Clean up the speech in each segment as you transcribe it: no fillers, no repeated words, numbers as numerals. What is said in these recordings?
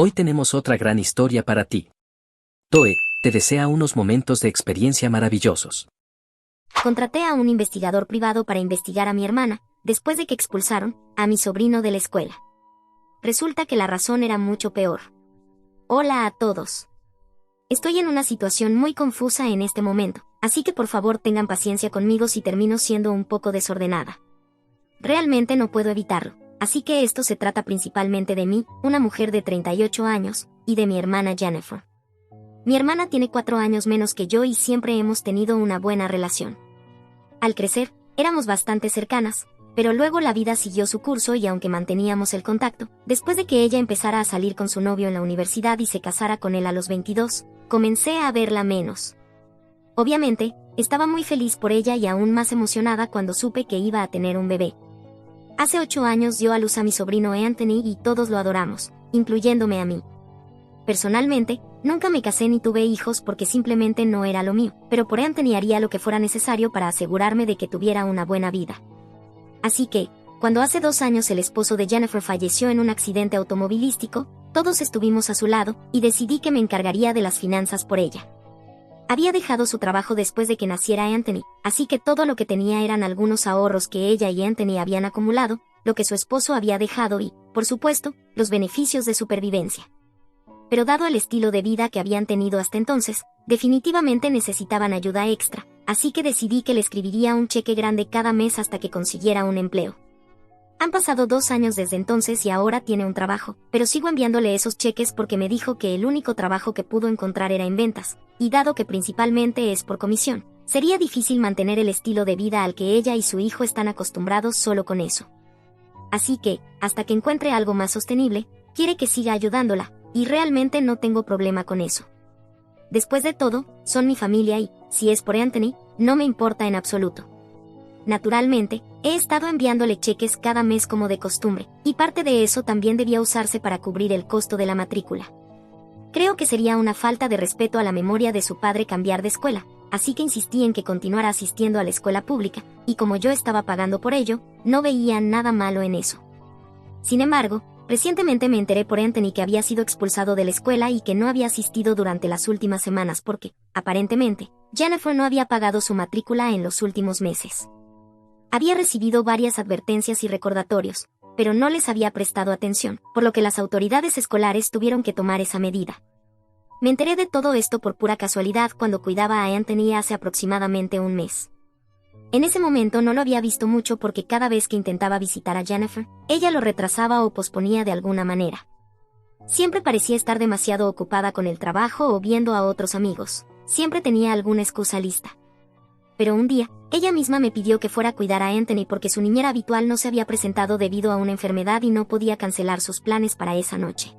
Hoy tenemos otra gran historia para ti. Toe te desea unos momentos de experiencia maravillosos. Contraté a un investigador privado para investigar a mi hermana, después de que expulsaron a mi sobrino de la escuela. Resulta que la razón era mucho peor. Hola a todos. Estoy en una situación muy confusa en este momento, así que por favor tengan paciencia conmigo si termino siendo un poco desordenada. Realmente no puedo evitarlo, así que esto se trata principalmente de mí, una mujer de 38 años, y de mi hermana Jennifer. Mi hermana tiene 4 años menos que yo y siempre hemos tenido una buena relación. Al crecer, éramos bastante cercanas, pero luego la vida siguió su curso y aunque manteníamos el contacto, después de que ella empezara a salir con su novio en la universidad y se casara con él a los 22, comencé a verla menos. Obviamente, estaba muy feliz por ella y aún más emocionada cuando supe que iba a tener un bebé. Hace 8 años dio a luz a mi sobrino Anthony y todos lo adoramos, incluyéndome a mí. Personalmente, nunca me casé ni tuve hijos porque simplemente no era lo mío, pero por Anthony haría lo que fuera necesario para asegurarme de que tuviera una buena vida. Así que, cuando hace 2 años el esposo de Jennifer falleció en un accidente automovilístico, todos estuvimos a su lado, y decidí que me encargaría de las finanzas por ella. Había dejado su trabajo después de que naciera Anthony, así que todo lo que tenía eran algunos ahorros que ella y Anthony habían acumulado, lo que su esposo había dejado y, por supuesto, los beneficios de supervivencia. Pero dado el estilo de vida que habían tenido hasta entonces, definitivamente necesitaban ayuda extra, así que decidí que le escribiría un cheque grande cada mes hasta que consiguiera un empleo. Han pasado 2 años desde entonces y ahora tiene un trabajo, pero sigo enviándole esos cheques porque me dijo que el único trabajo que pudo encontrar era en ventas, y dado que principalmente es por comisión, sería difícil mantener el estilo de vida al que ella y su hijo están acostumbrados solo con eso. Así que, hasta que encuentre algo más sostenible, quiere que siga ayudándola, y realmente no tengo problema con eso. Después de todo, son mi familia y, si es por Anthony, no me importa en absoluto. Naturalmente, he estado enviándole cheques cada mes como de costumbre, y parte de eso también debía usarse para cubrir el costo de la matrícula. Creo que sería una falta de respeto a la memoria de su padre cambiar de escuela, así que insistí en que continuara asistiendo a la escuela pública, y como yo estaba pagando por ello, no veía nada malo en eso. Sin embargo, recientemente me enteré por Anthony que había sido expulsado de la escuela y que no había asistido durante las últimas semanas porque, aparentemente, Jennifer no había pagado su matrícula en los últimos meses. Había recibido varias advertencias y recordatorios, pero no les había prestado atención, por lo que las autoridades escolares tuvieron que tomar esa medida. Me enteré de todo esto por pura casualidad cuando cuidaba a Anthony hace aproximadamente un mes. En ese momento no lo había visto mucho porque cada vez que intentaba visitar a Jennifer, ella lo retrasaba o posponía de alguna manera. Siempre parecía estar demasiado ocupada con el trabajo o viendo a otros amigos. Siempre tenía alguna excusa lista. Pero un día, ella misma me pidió que fuera a cuidar a Anthony porque su niñera habitual no se había presentado debido a una enfermedad y no podía cancelar sus planes para esa noche.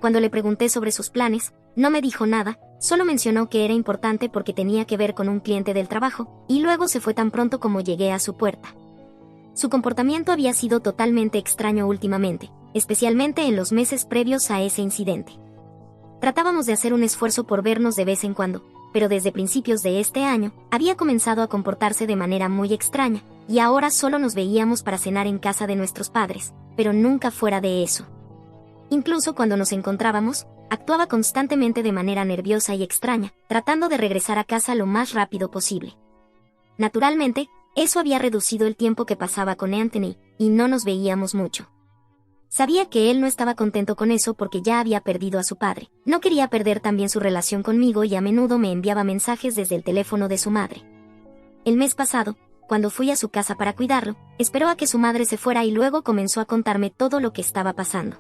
Cuando le pregunté sobre sus planes, no me dijo nada, solo mencionó que era importante porque tenía que ver con un cliente del trabajo, y luego se fue tan pronto como llegué a su puerta. Su comportamiento había sido totalmente extraño últimamente, especialmente en los meses previos a ese incidente. Tratábamos de hacer un esfuerzo por vernos de vez en cuando, pero desde principios de este año, había comenzado a comportarse de manera muy extraña, y ahora solo nos veíamos para cenar en casa de nuestros padres, pero nunca fuera de eso. Incluso cuando nos encontrábamos, actuaba constantemente de manera nerviosa y extraña, tratando de regresar a casa lo más rápido posible. Naturalmente, eso había reducido el tiempo que pasaba con Anthony, y no nos veíamos mucho. Sabía que él no estaba contento con eso porque ya había perdido a su padre. No quería perder también su relación conmigo y a menudo me enviaba mensajes desde el teléfono de su madre. El mes pasado, cuando fui a su casa para cuidarlo, esperó a que su madre se fuera y luego comenzó a contarme todo lo que estaba pasando.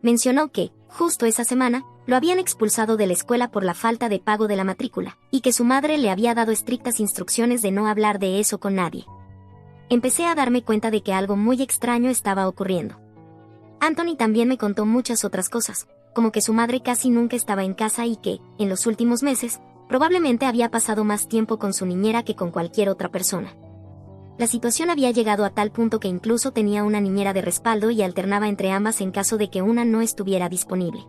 Mencionó que, justo esa semana, lo habían expulsado de la escuela por la falta de pago de la matrícula, y que su madre le había dado estrictas instrucciones de no hablar de eso con nadie. Empecé a darme cuenta de que algo muy extraño estaba ocurriendo. Anthony también me contó muchas otras cosas, como que su madre casi nunca estaba en casa y que, en los últimos meses, probablemente había pasado más tiempo con su niñera que con cualquier otra persona. La situación había llegado a tal punto que incluso tenía una niñera de respaldo y alternaba entre ambas en caso de que una no estuviera disponible.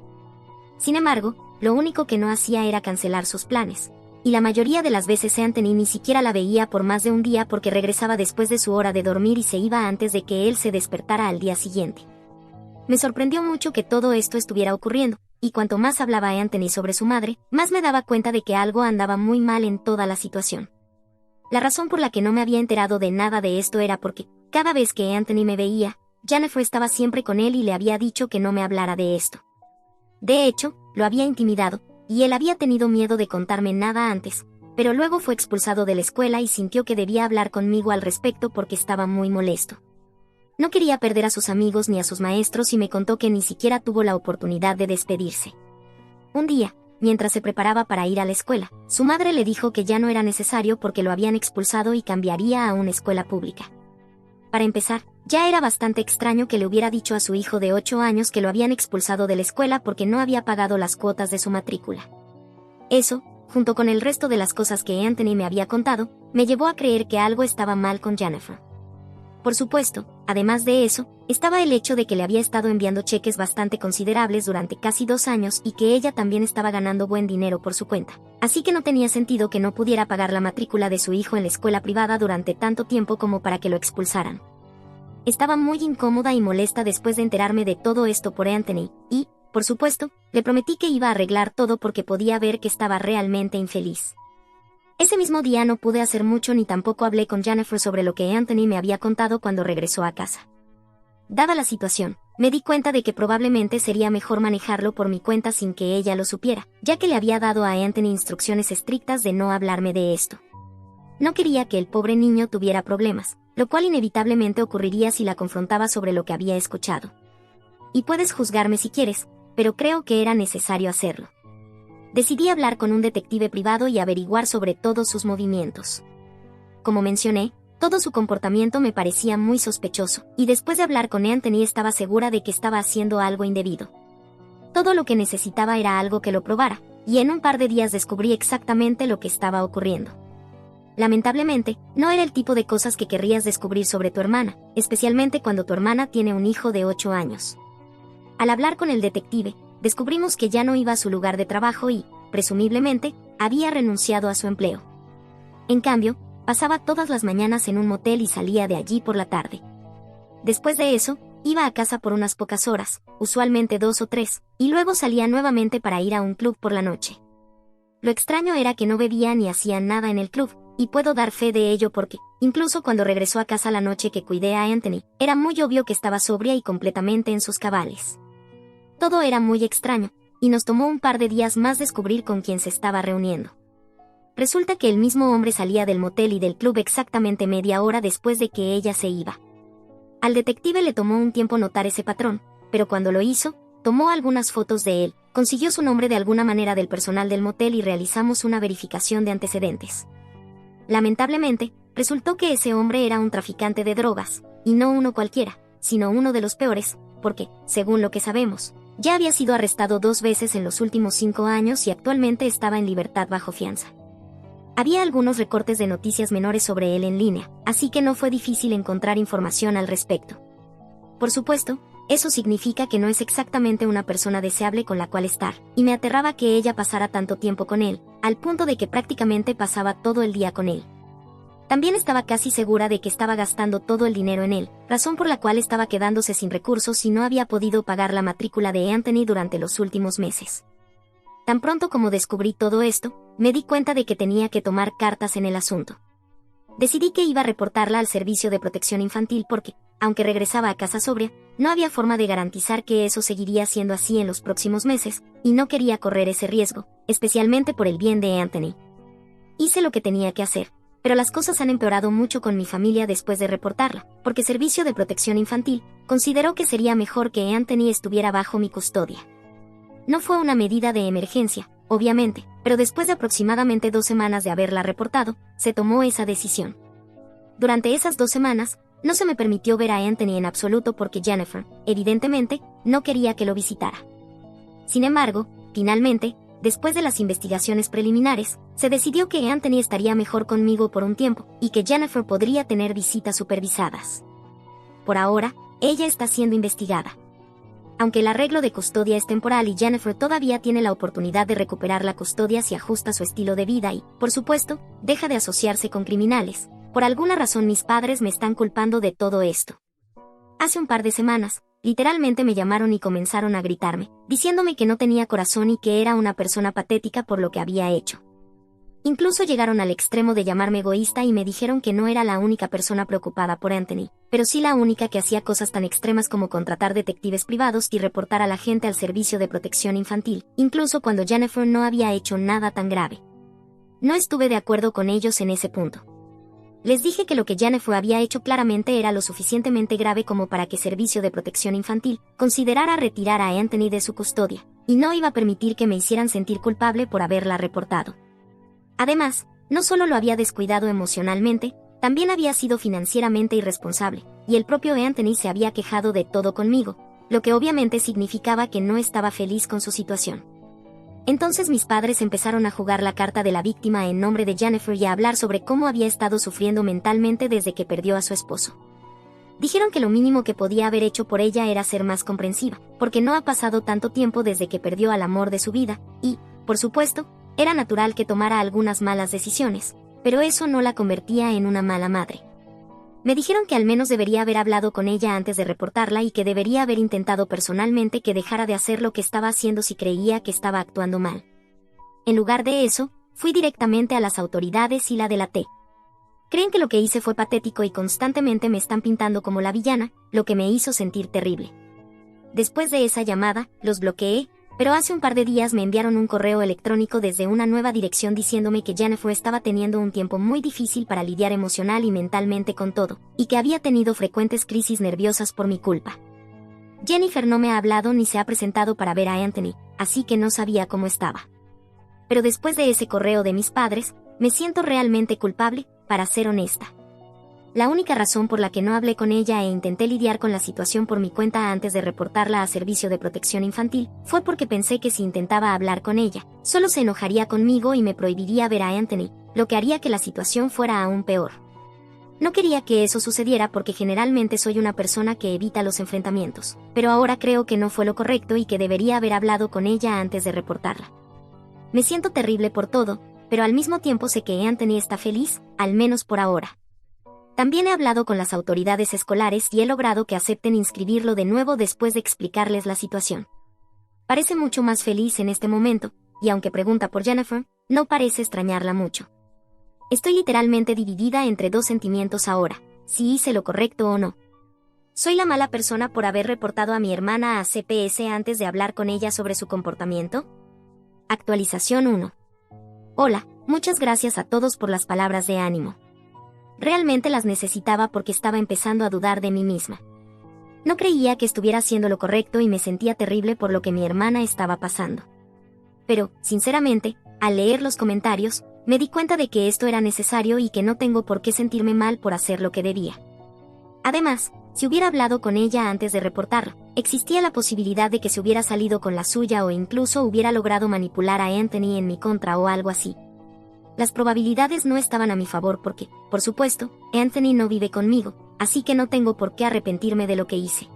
Sin embargo, lo único que no hacía era cancelar sus planes, y la mayoría de las veces Anthony ni siquiera la veía por más de un día porque regresaba después de su hora de dormir y se iba antes de que él se despertara al día siguiente. Me sorprendió mucho que todo esto estuviera ocurriendo, y cuanto más hablaba Anthony sobre su madre, más me daba cuenta de que algo andaba muy mal en toda la situación. La razón por la que no me había enterado de nada de esto era porque, cada vez que Anthony me veía, Jennifer estaba siempre con él y le había dicho que no me hablara de esto. De hecho, lo había intimidado, y él había tenido miedo de contarme nada antes, pero luego fue expulsado de la escuela y sintió que debía hablar conmigo al respecto porque estaba muy molesto. No quería perder a sus amigos ni a sus maestros y me contó que ni siquiera tuvo la oportunidad de despedirse. Un día, mientras se preparaba para ir a la escuela, su madre le dijo que ya no era necesario porque lo habían expulsado y cambiaría a una escuela pública. Para empezar, ya era bastante extraño que le hubiera dicho a su hijo de 8 años que lo habían expulsado de la escuela porque no había pagado las cuotas de su matrícula. Eso, junto con el resto de las cosas que Anthony me había contado, me llevó a creer que algo estaba mal con Jennifer. Por supuesto, además de eso, estaba el hecho de que le había estado enviando cheques bastante considerables durante casi 2 años y que ella también estaba ganando buen dinero por su cuenta. Así que no tenía sentido que no pudiera pagar la matrícula de su hijo en la escuela privada durante tanto tiempo como para que lo expulsaran. Estaba muy incómoda y molesta después de enterarme de todo esto por Anthony, y, por supuesto, le prometí que iba a arreglar todo porque podía ver que estaba realmente infeliz. Ese mismo día no pude hacer mucho ni tampoco hablé con Jennifer sobre lo que Anthony me había contado cuando regresó a casa. Dada la situación, me di cuenta de que probablemente sería mejor manejarlo por mi cuenta sin que ella lo supiera, ya que le había dado a Anthony instrucciones estrictas de no hablarme de esto. No quería que el pobre niño tuviera problemas, lo cual inevitablemente ocurriría si la confrontaba sobre lo que había escuchado. Y puedes juzgarme si quieres, pero creo que era necesario hacerlo. Decidí hablar con un detective privado y averiguar sobre todos sus movimientos. Como mencioné, todo su comportamiento me parecía muy sospechoso, y después de hablar con Anthony estaba segura de que estaba haciendo algo indebido. Todo lo que necesitaba era algo que lo probara, y en un par de días descubrí exactamente lo que estaba ocurriendo. Lamentablemente, no era el tipo de cosas que querrías descubrir sobre tu hermana, especialmente cuando tu hermana tiene un hijo de 8 años. Al hablar con el detective, descubrimos que ya no iba a su lugar de trabajo y, presumiblemente, había renunciado a su empleo. En cambio, pasaba todas las mañanas en un motel y salía de allí por la tarde. Después de eso, iba a casa por unas pocas horas, usualmente 2 o 3, y luego salía nuevamente para ir a un club por la noche. Lo extraño era que no bebía ni hacía nada en el club, y puedo dar fe de ello porque, incluso cuando regresó a casa la noche que cuidé a Anthony, era muy obvio que estaba sobria y completamente en sus cabales. Todo era muy extraño, y nos tomó un par de días más descubrir con quién se estaba reuniendo. Resulta que el mismo hombre salía del motel y del club exactamente media hora después de que ella se iba. Al detective le tomó un tiempo notar ese patrón, pero cuando lo hizo, tomó algunas fotos de él, consiguió su nombre de alguna manera del personal del motel y realizamos una verificación de antecedentes. Lamentablemente, resultó que ese hombre era un traficante de drogas, y no uno cualquiera, sino uno de los peores, porque, según lo que sabemos, ya había sido arrestado 2 veces en los últimos 5 años y actualmente estaba en libertad bajo fianza. Había algunos recortes de noticias menores sobre él en línea, así que no fue difícil encontrar información al respecto. Por supuesto, eso significa que no es exactamente una persona deseable con la cual estar, y me aterraba que ella pasara tanto tiempo con él, al punto de que prácticamente pasaba todo el día con él. También estaba casi segura de que estaba gastando todo el dinero en él, razón por la cual estaba quedándose sin recursos y no había podido pagar la matrícula de Anthony durante los últimos meses. Tan pronto como descubrí todo esto, me di cuenta de que tenía que tomar cartas en el asunto. Decidí que iba a reportarla al Servicio de Protección Infantil porque, aunque regresaba a casa sobria, no había forma de garantizar que eso seguiría siendo así en los próximos meses, y no quería correr ese riesgo, especialmente por el bien de Anthony. Hice lo que tenía que hacer, pero las cosas han empeorado mucho con mi familia después de reportarla, porque Servicio de Protección Infantil consideró que sería mejor que Anthony estuviera bajo mi custodia. No fue una medida de emergencia, obviamente, pero después de aproximadamente 2 semanas de haberla reportado, se tomó esa decisión. Durante esas 2 semanas, no se me permitió ver a Anthony en absoluto porque Jennifer, evidentemente, no quería que lo visitara. Sin embargo, finalmente, después de las investigaciones preliminares, se decidió que Anthony estaría mejor conmigo por un tiempo, y que Jennifer podría tener visitas supervisadas. Por ahora, ella está siendo investigada. Aunque el arreglo de custodia es temporal y Jennifer todavía tiene la oportunidad de recuperar la custodia si ajusta su estilo de vida y, por supuesto, deja de asociarse con criminales, por alguna razón mis padres me están culpando de todo esto. Hace un par de semanas, Literalmente me llamaron y comenzaron a gritarme, diciéndome que no tenía corazón y que era una persona patética por lo que había hecho. Incluso llegaron al extremo de llamarme egoísta y me dijeron que no era la única persona preocupada por Anthony, pero sí la única que hacía cosas tan extremas como contratar detectives privados y reportar a la gente al servicio de protección infantil, incluso cuando Jennifer no había hecho nada tan grave. No estuve de acuerdo con ellos en ese punto. Les dije que lo que Jennifer había hecho claramente era lo suficientemente grave como para que Servicio de Protección Infantil considerara retirar a Anthony de su custodia, y no iba a permitir que me hicieran sentir culpable por haberla reportado. Además, no solo lo había descuidado emocionalmente, también había sido financieramente irresponsable, y el propio Anthony se había quejado de todo conmigo, lo que obviamente significaba que no estaba feliz con su situación. Entonces mis padres empezaron a jugar la carta de la víctima en nombre de Jennifer y a hablar sobre cómo había estado sufriendo mentalmente desde que perdió a su esposo. Dijeron que lo mínimo que podía haber hecho por ella era ser más comprensiva, porque no ha pasado tanto tiempo desde que perdió al amor de su vida, y, por supuesto, era natural que tomara algunas malas decisiones, pero eso no la convertía en una mala madre. Me dijeron que al menos debería haber hablado con ella antes de reportarla y que debería haber intentado personalmente que dejara de hacer lo que estaba haciendo si creía que estaba actuando mal. En lugar de eso, fui directamente a las autoridades y la delaté. Creen que lo que hice fue patético y constantemente me están pintando como la villana, lo que me hizo sentir terrible. Después de esa llamada, los bloqueé, pero hace un par de días me enviaron un correo electrónico desde una nueva dirección diciéndome que Jennifer estaba teniendo un tiempo muy difícil para lidiar emocional y mentalmente con todo, y que había tenido frecuentes crisis nerviosas por mi culpa. Jennifer no me ha hablado ni se ha presentado para ver a Anthony, así que no sabía cómo estaba. Pero después de ese correo de mis padres, me siento realmente culpable, para ser honesta. La única razón por la que no hablé con ella e intenté lidiar con la situación por mi cuenta antes de reportarla a Servicio de Protección Infantil fue porque pensé que si intentaba hablar con ella, solo se enojaría conmigo y me prohibiría ver a Anthony, lo que haría que la situación fuera aún peor. No quería que eso sucediera porque generalmente soy una persona que evita los enfrentamientos, pero ahora creo que no fue lo correcto y que debería haber hablado con ella antes de reportarla. Me siento terrible por todo, pero al mismo tiempo sé que Anthony está feliz, al menos por ahora. También he hablado con las autoridades escolares y he logrado que acepten inscribirlo de nuevo después de explicarles la situación. Parece mucho más feliz en este momento, y aunque pregunta por Jennifer, no parece extrañarla mucho. Estoy literalmente dividida entre dos sentimientos ahora, si hice lo correcto o no. ¿Soy la mala persona por haber reportado a mi hermana a CPS antes de hablar con ella sobre su comportamiento? Actualización 1. Hola, muchas gracias a todos por las palabras de ánimo. Realmente las necesitaba porque estaba empezando a dudar de mí misma. No creía que estuviera haciendo lo correcto y me sentía terrible por lo que mi hermana estaba pasando. Pero, sinceramente, al leer los comentarios, me di cuenta de que esto era necesario y que no tengo por qué sentirme mal por hacer lo que debía. Además, si hubiera hablado con ella antes de reportarlo, existía la posibilidad de que se hubiera salido con la suya o incluso hubiera logrado manipular a Anthony en mi contra o algo así. Las probabilidades no estaban a mi favor porque, por supuesto, Anthony no vive conmigo, así que no tengo por qué arrepentirme de lo que hice.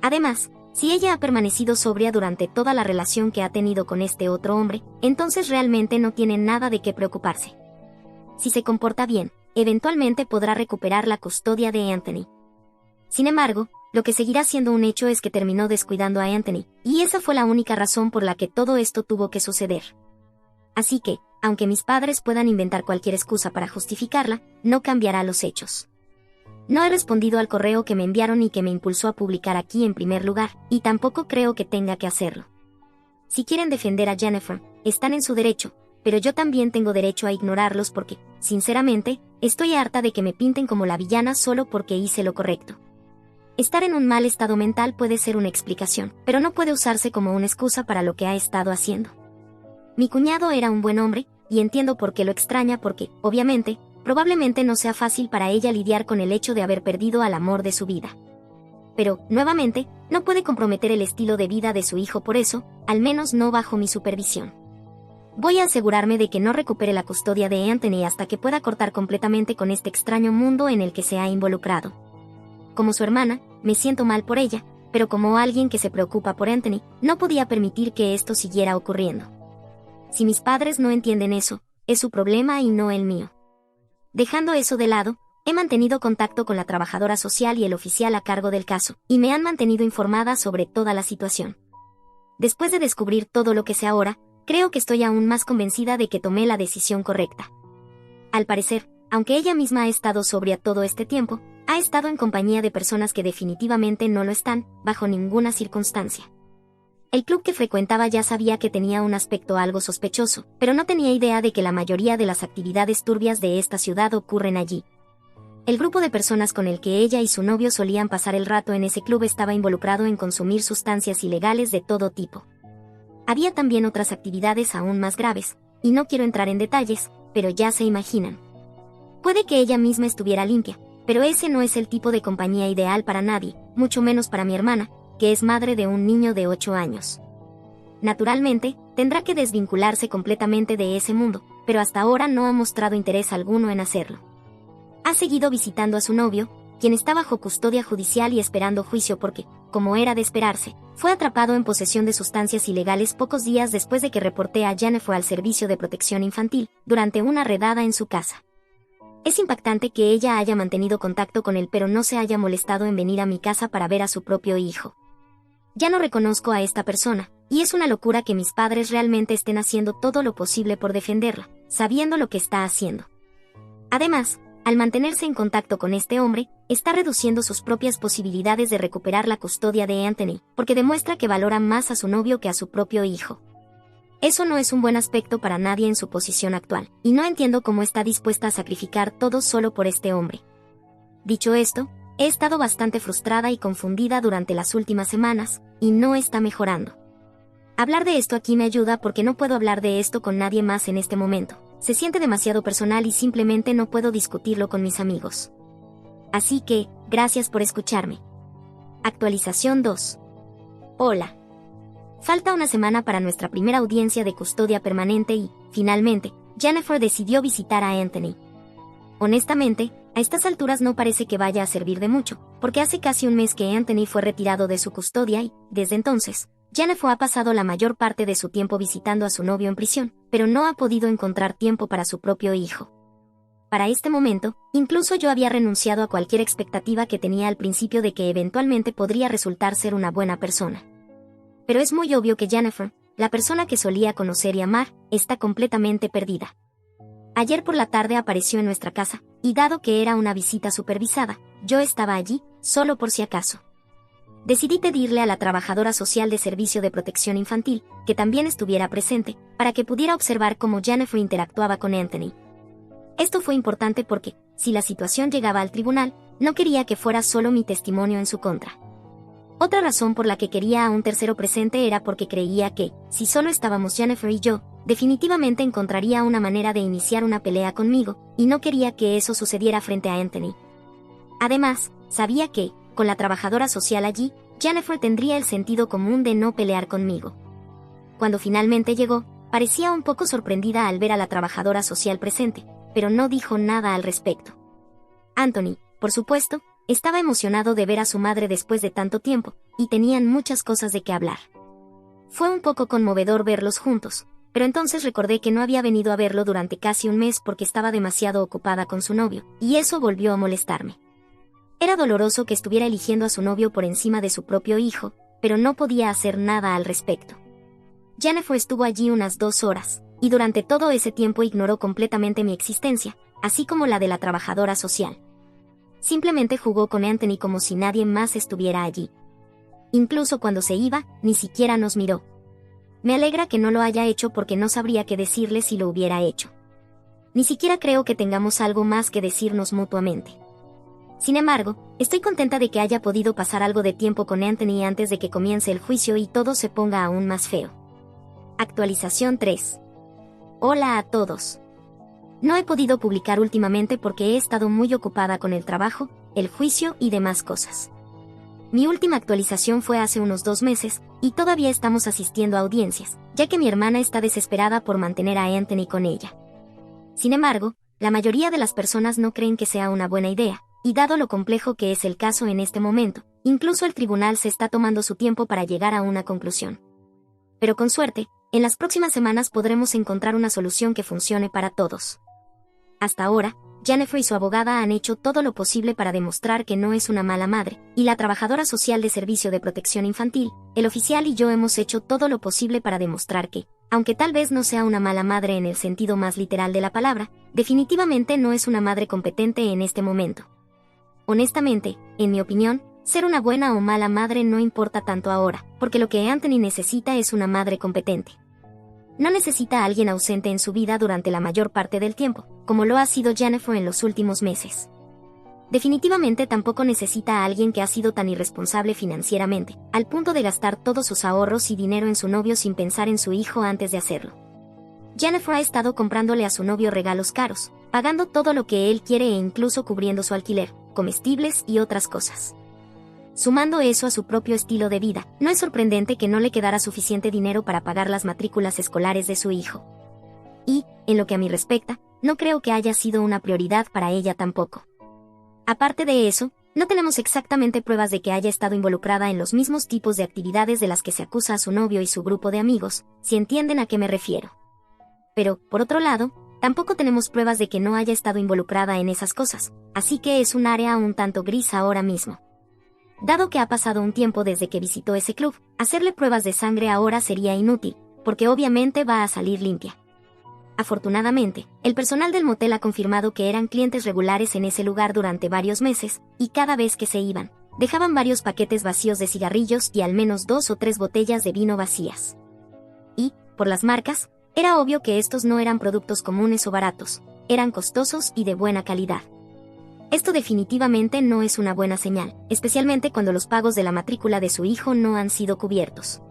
Además, si ella ha permanecido sobria durante toda la relación que ha tenido con este otro hombre, entonces realmente no tiene nada de qué preocuparse. Si se comporta bien, eventualmente podrá recuperar la custodia de Anthony. Sin embargo, lo que seguirá siendo un hecho es que terminó descuidando a Anthony, y esa fue la única razón por la que todo esto tuvo que suceder. Así que, aunque mis padres puedan inventar cualquier excusa para justificarla, no cambiará los hechos. No he respondido al correo que me enviaron y que me impulsó a publicar aquí en primer lugar, y tampoco creo que tenga que hacerlo. Si quieren defender a Jennifer, están en su derecho, pero yo también tengo derecho a ignorarlos porque, sinceramente, estoy harta de que me pinten como la villana solo porque hice lo correcto. Estar en un mal estado mental puede ser una explicación, pero no puede usarse como una excusa para lo que ha estado haciendo. Mi cuñado era un buen hombre, y entiendo por qué lo extraña porque, obviamente, probablemente no sea fácil para ella lidiar con el hecho de haber perdido al amor de su vida. Pero, nuevamente, no puede comprometer el estilo de vida de su hijo por eso, al menos no bajo mi supervisión. Voy a asegurarme de que no recupere la custodia de Anthony hasta que pueda cortar completamente con este extraño mundo en el que se ha involucrado. Como su hermana, me siento mal por ella, pero como alguien que se preocupa por Anthony, no podía permitir que esto siguiera ocurriendo. Si mis padres no entienden eso, es su problema y no el mío. Dejando eso de lado, He mantenido contacto con la trabajadora social y el oficial a cargo del caso, y me han mantenido informada sobre toda la situación. Después de descubrir todo lo que sé ahora, creo que estoy aún más convencida de que tomé la decisión correcta. Al parecer, aunque ella misma ha estado sobria todo este tiempo, ha estado en compañía de personas que definitivamente no lo están, bajo ninguna circunstancia. El club que frecuentaba ya sabía que tenía un aspecto algo sospechoso, pero no tenía idea de que la mayoría de las actividades turbias de esta ciudad ocurren allí. El grupo de personas con el que ella y su novio solían pasar el rato en ese club estaba involucrado en consumir sustancias ilegales de todo tipo. Había también otras actividades aún más graves, y no quiero entrar en detalles, pero ya se imaginan. Puede que ella misma estuviera limpia, pero ese no es el tipo de compañía ideal para nadie, mucho menos para mi hermana, que es madre de un niño de 8 años. Naturalmente, tendrá que desvincularse completamente de ese mundo, pero hasta ahora no ha mostrado interés alguno en hacerlo. Ha seguido visitando a su novio, quien está bajo custodia judicial y esperando juicio porque, como era de esperarse, fue atrapado en posesión de sustancias ilegales pocos días después de que reporté a Jennifer al Servicio de Protección Infantil, durante una redada en su casa. Es impactante que ella haya mantenido contacto con él pero no se haya molestado en venir a mi casa para ver a su propio hijo. Ya no reconozco a esta persona, y es una locura que mis padres realmente estén haciendo todo lo posible por defenderla, sabiendo lo que está haciendo. Además, al mantenerse en contacto con este hombre, está reduciendo sus propias posibilidades de recuperar la custodia de Anthony, porque demuestra que valora más a su novio que a su propio hijo. Eso no es un buen aspecto para nadie en su posición actual, y no entiendo cómo está dispuesta a sacrificar todo solo por este hombre. Dicho esto, he estado bastante frustrada y confundida durante las últimas semanas, y no está mejorando. Hablar de esto aquí me ayuda porque no puedo hablar de esto con nadie más en este momento. Se siente demasiado personal y simplemente no puedo discutirlo con mis amigos. Así que, gracias por escucharme. Actualización 2. Hola. Falta una semana para nuestra primera audiencia de custodia permanente y, finalmente, Jennifer decidió visitar a Anthony. Honestamente, a estas alturas no parece que vaya a servir de mucho, porque hace casi un mes que Anthony fue retirado de su custodia y, desde entonces, Jennifer ha pasado la mayor parte de su tiempo visitando a su novio en prisión, pero no ha podido encontrar tiempo para su propio hijo. Para este momento, incluso yo había renunciado a cualquier expectativa que tenía al principio de que eventualmente podría resultar ser una buena persona. Pero es muy obvio que Jennifer, la persona que solía conocer y amar, está completamente perdida. Ayer por la tarde apareció en nuestra casa, y dado que era una visita supervisada, yo estaba allí, solo por si acaso. Decidí pedirle a la trabajadora social de Servicio de Protección Infantil, que también estuviera presente, para que pudiera observar cómo Jennifer interactuaba con Anthony. Esto fue importante porque, si la situación llegaba al tribunal, no quería que fuera solo mi testimonio en su contra. Otra razón por la que quería a un tercero presente era porque creía que, si solo estábamos Jennifer y yo, definitivamente encontraría una manera de iniciar una pelea conmigo, y no quería que eso sucediera frente a Anthony. Además, sabía que, con la trabajadora social allí, Jennifer tendría el sentido común de no pelear conmigo. Cuando finalmente llegó, parecía un poco sorprendida al ver a la trabajadora social presente, pero no dijo nada al respecto. Anthony, por supuesto, estaba emocionado de ver a su madre después de tanto tiempo, y tenían muchas cosas de qué hablar. Fue un poco conmovedor verlos juntos, pero entonces recordé que no había venido a verlo durante casi un mes porque estaba demasiado ocupada con su novio, y eso volvió a molestarme. Era doloroso que estuviera eligiendo a su novio por encima de su propio hijo, pero no podía hacer nada al respecto. Jennifer estuvo allí unas 2 horas, y durante todo ese tiempo ignoró completamente mi existencia, así como la de la trabajadora social. Simplemente jugó con Anthony como si nadie más estuviera allí. Incluso cuando se iba, ni siquiera nos miró. Me alegra que no lo haya hecho porque no sabría qué decirle si lo hubiera hecho. Ni siquiera creo que tengamos algo más que decirnos mutuamente. Sin embargo, estoy contenta de que haya podido pasar algo de tiempo con Anthony antes de que comience el juicio y todo se ponga aún más feo. Actualización 3. Hola a todos. No he podido publicar últimamente porque he estado muy ocupada con el trabajo, el juicio y demás cosas. Mi última actualización fue hace unos 2 meses, y todavía estamos asistiendo a audiencias, ya que mi hermana está desesperada por mantener a Anthony con ella. Sin embargo, la mayoría de las personas no creen que sea una buena idea, y dado lo complejo que es el caso en este momento, incluso el tribunal se está tomando su tiempo para llegar a una conclusión. Pero con suerte, en las próximas semanas podremos encontrar una solución que funcione para todos. Hasta ahora, Jennifer y su abogada han hecho todo lo posible para demostrar que no es una mala madre, y la trabajadora social de Servicio de Protección Infantil, el oficial y yo hemos hecho todo lo posible para demostrar que, aunque tal vez no sea una mala madre en el sentido más literal de la palabra, definitivamente no es una madre competente en este momento. Honestamente, en mi opinión, ser una buena o mala madre no importa tanto ahora, porque lo que Anthony necesita es una madre competente. No necesita a alguien ausente en su vida durante la mayor parte del tiempo, como lo ha sido Jennifer en los últimos meses. Definitivamente tampoco necesita a alguien que ha sido tan irresponsable financieramente, al punto de gastar todos sus ahorros y dinero en su novio sin pensar en su hijo antes de hacerlo. Jennifer ha estado comprándole a su novio regalos caros, pagando todo lo que él quiere e incluso cubriendo su alquiler, comestibles y otras cosas. Sumando eso a su propio estilo de vida, no es sorprendente que no le quedara suficiente dinero para pagar las matrículas escolares de su hijo. Y, en lo que a mí respecta, no creo que haya sido una prioridad para ella tampoco. Aparte de eso, no tenemos exactamente pruebas de que haya estado involucrada en los mismos tipos de actividades de las que se acusa a su novio y su grupo de amigos, si entienden a qué me refiero. Pero, por otro lado, tampoco tenemos pruebas de que no haya estado involucrada en esas cosas, así que es un área un tanto gris ahora mismo. Dado que ha pasado un tiempo desde que visitó ese club, hacerle pruebas de sangre ahora sería inútil, porque obviamente va a salir limpia. Afortunadamente, el personal del motel ha confirmado que eran clientes regulares en ese lugar durante varios meses, y cada vez que se iban, dejaban varios paquetes vacíos de cigarrillos y al menos 2 o 3 botellas de vino vacías. Y, por las marcas, era obvio que estos no eran productos comunes o baratos, eran costosos y de buena calidad. Esto definitivamente no es una buena señal, especialmente cuando los pagos de la matrícula de su hijo no han sido cubiertos.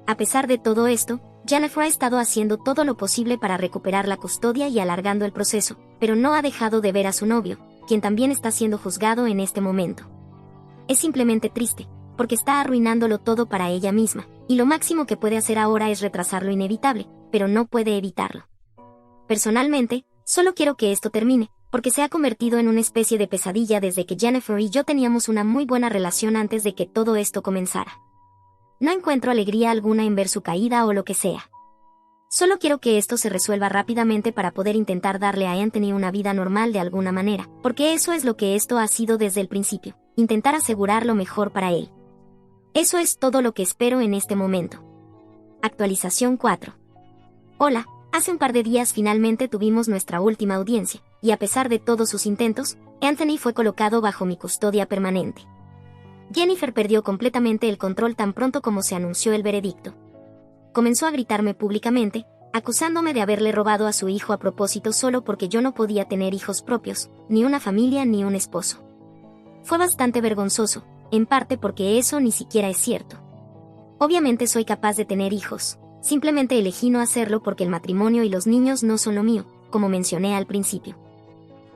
A pesar de todo esto, Jennifer ha estado haciendo todo lo posible para recuperar la custodia y alargando el proceso, pero no ha dejado de ver a su novio, quien también está siendo juzgado en este momento. Es simplemente triste, porque está arruinándolo todo para ella misma, y lo máximo que puede hacer ahora es retrasar lo inevitable, pero no puede evitarlo. Personalmente, solo quiero que esto termine, porque se ha convertido en una especie de pesadilla desde que Jennifer y yo teníamos una muy buena relación antes de que todo esto comenzara. No encuentro alegría alguna en ver su caída o lo que sea. Solo quiero que esto se resuelva rápidamente para poder intentar darle a Anthony una vida normal de alguna manera, porque eso es lo que esto ha sido desde el principio, intentar asegurar lo mejor para él. Eso es todo lo que espero en este momento. Actualización 4. Hola. Hace un par de días finalmente tuvimos nuestra última audiencia, y a pesar de todos sus intentos, Anthony fue colocado bajo mi custodia permanente. Jennifer perdió completamente el control tan pronto como se anunció el veredicto. Comenzó a gritarme públicamente, acusándome de haberle robado a su hijo a propósito solo porque yo no podía tener hijos propios, ni una familia ni un esposo. Fue bastante vergonzoso, en parte porque eso ni siquiera es cierto. Obviamente soy capaz de tener hijos. Simplemente elegí no hacerlo porque el matrimonio y los niños no son lo mío, como mencioné al principio.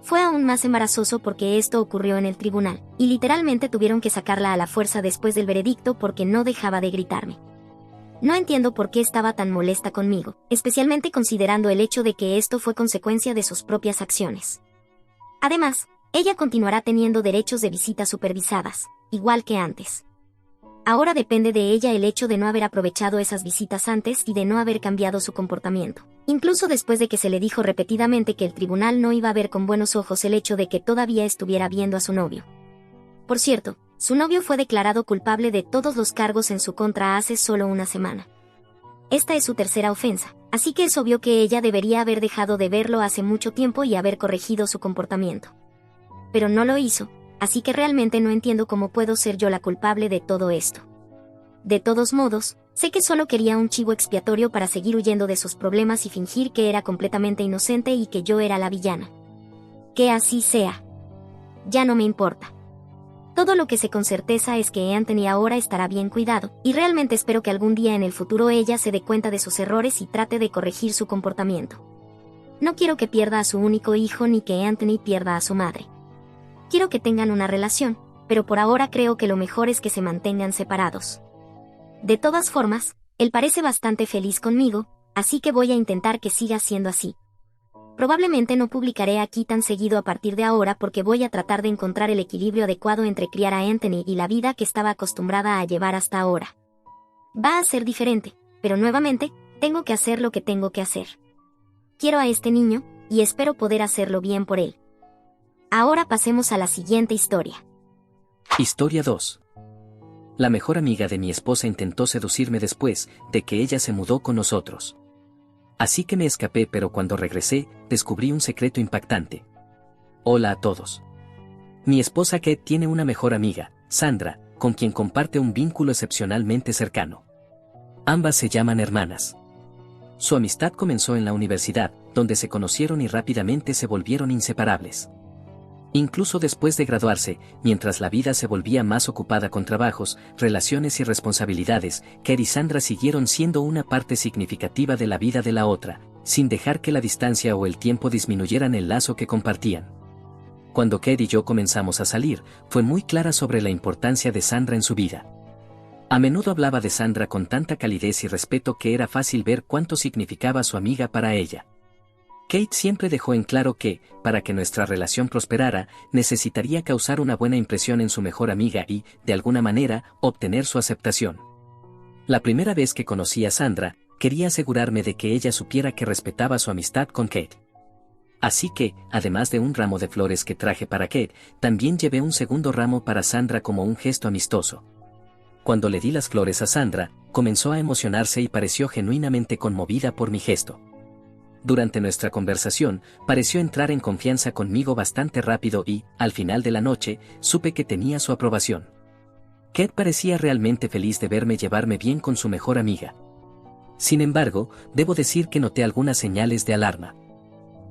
Fue aún más embarazoso porque esto ocurrió en el tribunal, y literalmente tuvieron que sacarla a la fuerza después del veredicto porque no dejaba de gritarme. No entiendo por qué estaba tan molesta conmigo, especialmente considerando el hecho de que esto fue consecuencia de sus propias acciones. Además, ella continuará teniendo derechos de visitas supervisadas, igual que antes. Ahora depende de ella el hecho de no haber aprovechado esas visitas antes y de no haber cambiado su comportamiento, incluso después de que se le dijo repetidamente que el tribunal no iba a ver con buenos ojos el hecho de que todavía estuviera viendo a su novio. Por cierto, su novio fue declarado culpable de todos los cargos en su contra hace solo una semana. Esta es su tercera ofensa, así que es obvio que ella debería haber dejado de verlo hace mucho tiempo y haber corregido su comportamiento. Pero no lo hizo. Así que realmente no entiendo cómo puedo ser yo la culpable de todo esto. De todos modos, sé que solo quería un chivo expiatorio para seguir huyendo de sus problemas y fingir que era completamente inocente y que yo era la villana. Que así sea. Ya no me importa. Todo lo que sé con certeza es que Anthony ahora estará bien cuidado, y realmente espero que algún día en el futuro ella se dé cuenta de sus errores y trate de corregir su comportamiento. No quiero que pierda a su único hijo ni que Anthony pierda a su madre. Quiero que tengan una relación, pero por ahora creo que lo mejor es que se mantengan separados. De todas formas, él parece bastante feliz conmigo, así que voy a intentar que siga siendo así. Probablemente no publicaré aquí tan seguido a partir de ahora porque voy a tratar de encontrar el equilibrio adecuado entre criar a Anthony y la vida que estaba acostumbrada a llevar hasta ahora. Va a ser diferente, pero nuevamente, tengo que hacer lo que tengo que hacer. Quiero a este niño, y espero poder hacerlo bien por él. Ahora pasemos a la siguiente historia. Historia 2. La mejor amiga de mi esposa intentó seducirme después de que ella se mudó con nosotros. Así que me escapé, pero cuando regresé, descubrí un secreto impactante. Hola a todos. Mi esposa Kate tiene una mejor amiga, Sandra, con quien comparte un vínculo excepcionalmente cercano. Ambas se llaman hermanas. Su amistad comenzó en la universidad, donde se conocieron y rápidamente se volvieron inseparables. Incluso después de graduarse, mientras la vida se volvía más ocupada con trabajos, relaciones y responsabilidades, Kate y Sandra siguieron siendo una parte significativa de la vida de la otra, sin dejar que la distancia o el tiempo disminuyeran el lazo que compartían. Cuando Kate y yo comenzamos a salir, fue muy clara sobre la importancia de Sandra en su vida. A menudo hablaba de Sandra con tanta calidez y respeto que era fácil ver cuánto significaba su amiga para ella. Kate siempre dejó en claro que, para que nuestra relación prosperara, necesitaría causar una buena impresión en su mejor amiga y, de alguna manera, obtener su aceptación. La primera vez que conocí a Sandra, quería asegurarme de que ella supiera que respetaba su amistad con Kate. Así que, además de un ramo de flores que traje para Kate, también llevé un segundo ramo para Sandra como un gesto amistoso. Cuando le di las flores a Sandra, comenzó a emocionarse y pareció genuinamente conmovida por mi gesto. Durante nuestra conversación, pareció entrar en confianza conmigo bastante rápido y, al final de la noche, supe que tenía su aprobación. Kate parecía realmente feliz de verme llevarme bien con su mejor amiga. Sin embargo, debo decir que noté algunas señales de alarma.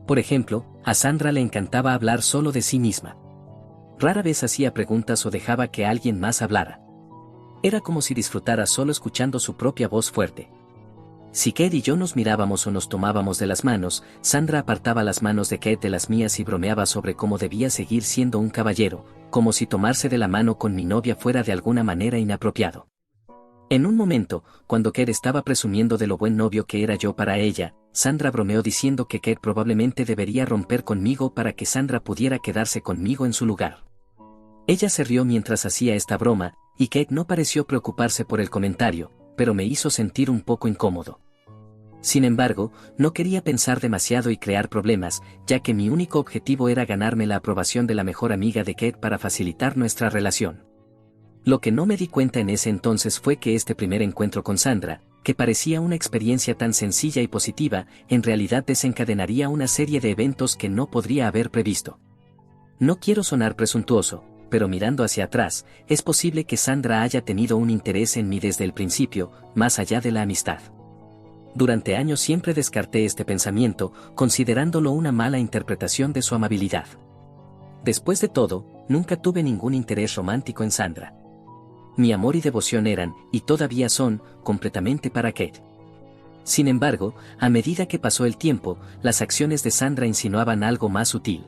Por ejemplo, a Sandra le encantaba hablar solo de sí misma. Rara vez hacía preguntas o dejaba que alguien más hablara. Era como si disfrutara solo escuchando su propia voz fuerte. Si Kate y yo nos mirábamos o nos tomábamos de las manos, Sandra apartaba las manos de Kate de las mías y bromeaba sobre cómo debía seguir siendo un caballero, como si tomarse de la mano con mi novia fuera de alguna manera inapropiado. En un momento, cuando Kate estaba presumiendo de lo buen novio que era yo para ella, Sandra bromeó diciendo que Kate probablemente debería romper conmigo para que Sandra pudiera quedarse conmigo en su lugar. Ella se rió mientras hacía esta broma, y Kate no pareció preocuparse por el comentario, pero me hizo sentir un poco incómodo. Sin embargo, no quería pensar demasiado y crear problemas, ya que mi único objetivo era ganarme la aprobación de la mejor amiga de Kate para facilitar nuestra relación. Lo que no me di cuenta en ese entonces fue que este primer encuentro con Sandra, que parecía una experiencia tan sencilla y positiva, en realidad desencadenaría una serie de eventos que no podría haber previsto. No quiero sonar presuntuoso, pero mirando hacia atrás, es posible que Sandra haya tenido un interés en mí desde el principio, más allá de la amistad. Durante años siempre descarté este pensamiento, considerándolo una mala interpretación de su amabilidad. Después de todo, nunca tuve ningún interés romántico en Sandra. Mi amor y devoción eran, y todavía son, completamente para Kate. Sin embargo, a medida que pasó el tiempo, las acciones de Sandra insinuaban algo más sutil.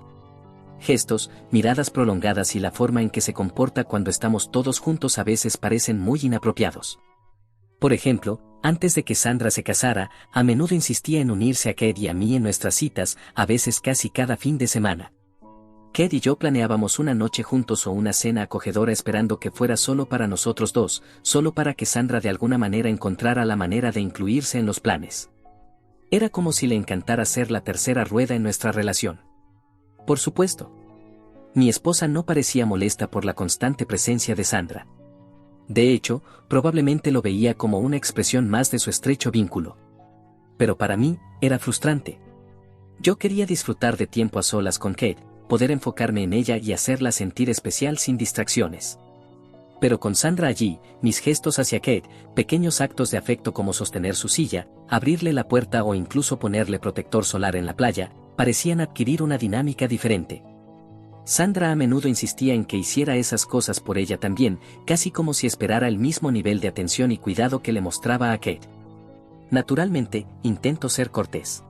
Gestos, miradas prolongadas y la forma en que se comporta cuando estamos todos juntos a veces parecen muy inapropiados. Por ejemplo, antes de que Sandra se casara, a menudo insistía en unirse a Kate y a mí en nuestras citas, a veces casi cada fin de semana. Kate y yo planeábamos una noche juntos o una cena acogedora esperando que fuera solo para nosotros dos, solo para que Sandra de alguna manera encontrara la manera de incluirse en los planes. Era como si le encantara ser la tercera rueda en nuestra relación. Por supuesto. Mi esposa no parecía molesta por la constante presencia de Sandra. De hecho, probablemente lo veía como una expresión más de su estrecho vínculo. Pero para mí, era frustrante. Yo quería disfrutar de tiempo a solas con Kate, poder enfocarme en ella y hacerla sentir especial sin distracciones. Pero con Sandra allí, mis gestos hacia Kate, pequeños actos de afecto como sostener su silla, abrirle la puerta o incluso ponerle protector solar en la playa, parecían adquirir una dinámica diferente. Sandra a menudo insistía en que hiciera esas cosas por ella también, casi como si esperara el mismo nivel de atención y cuidado que le mostraba a Kate. Naturalmente, intento ser cortés.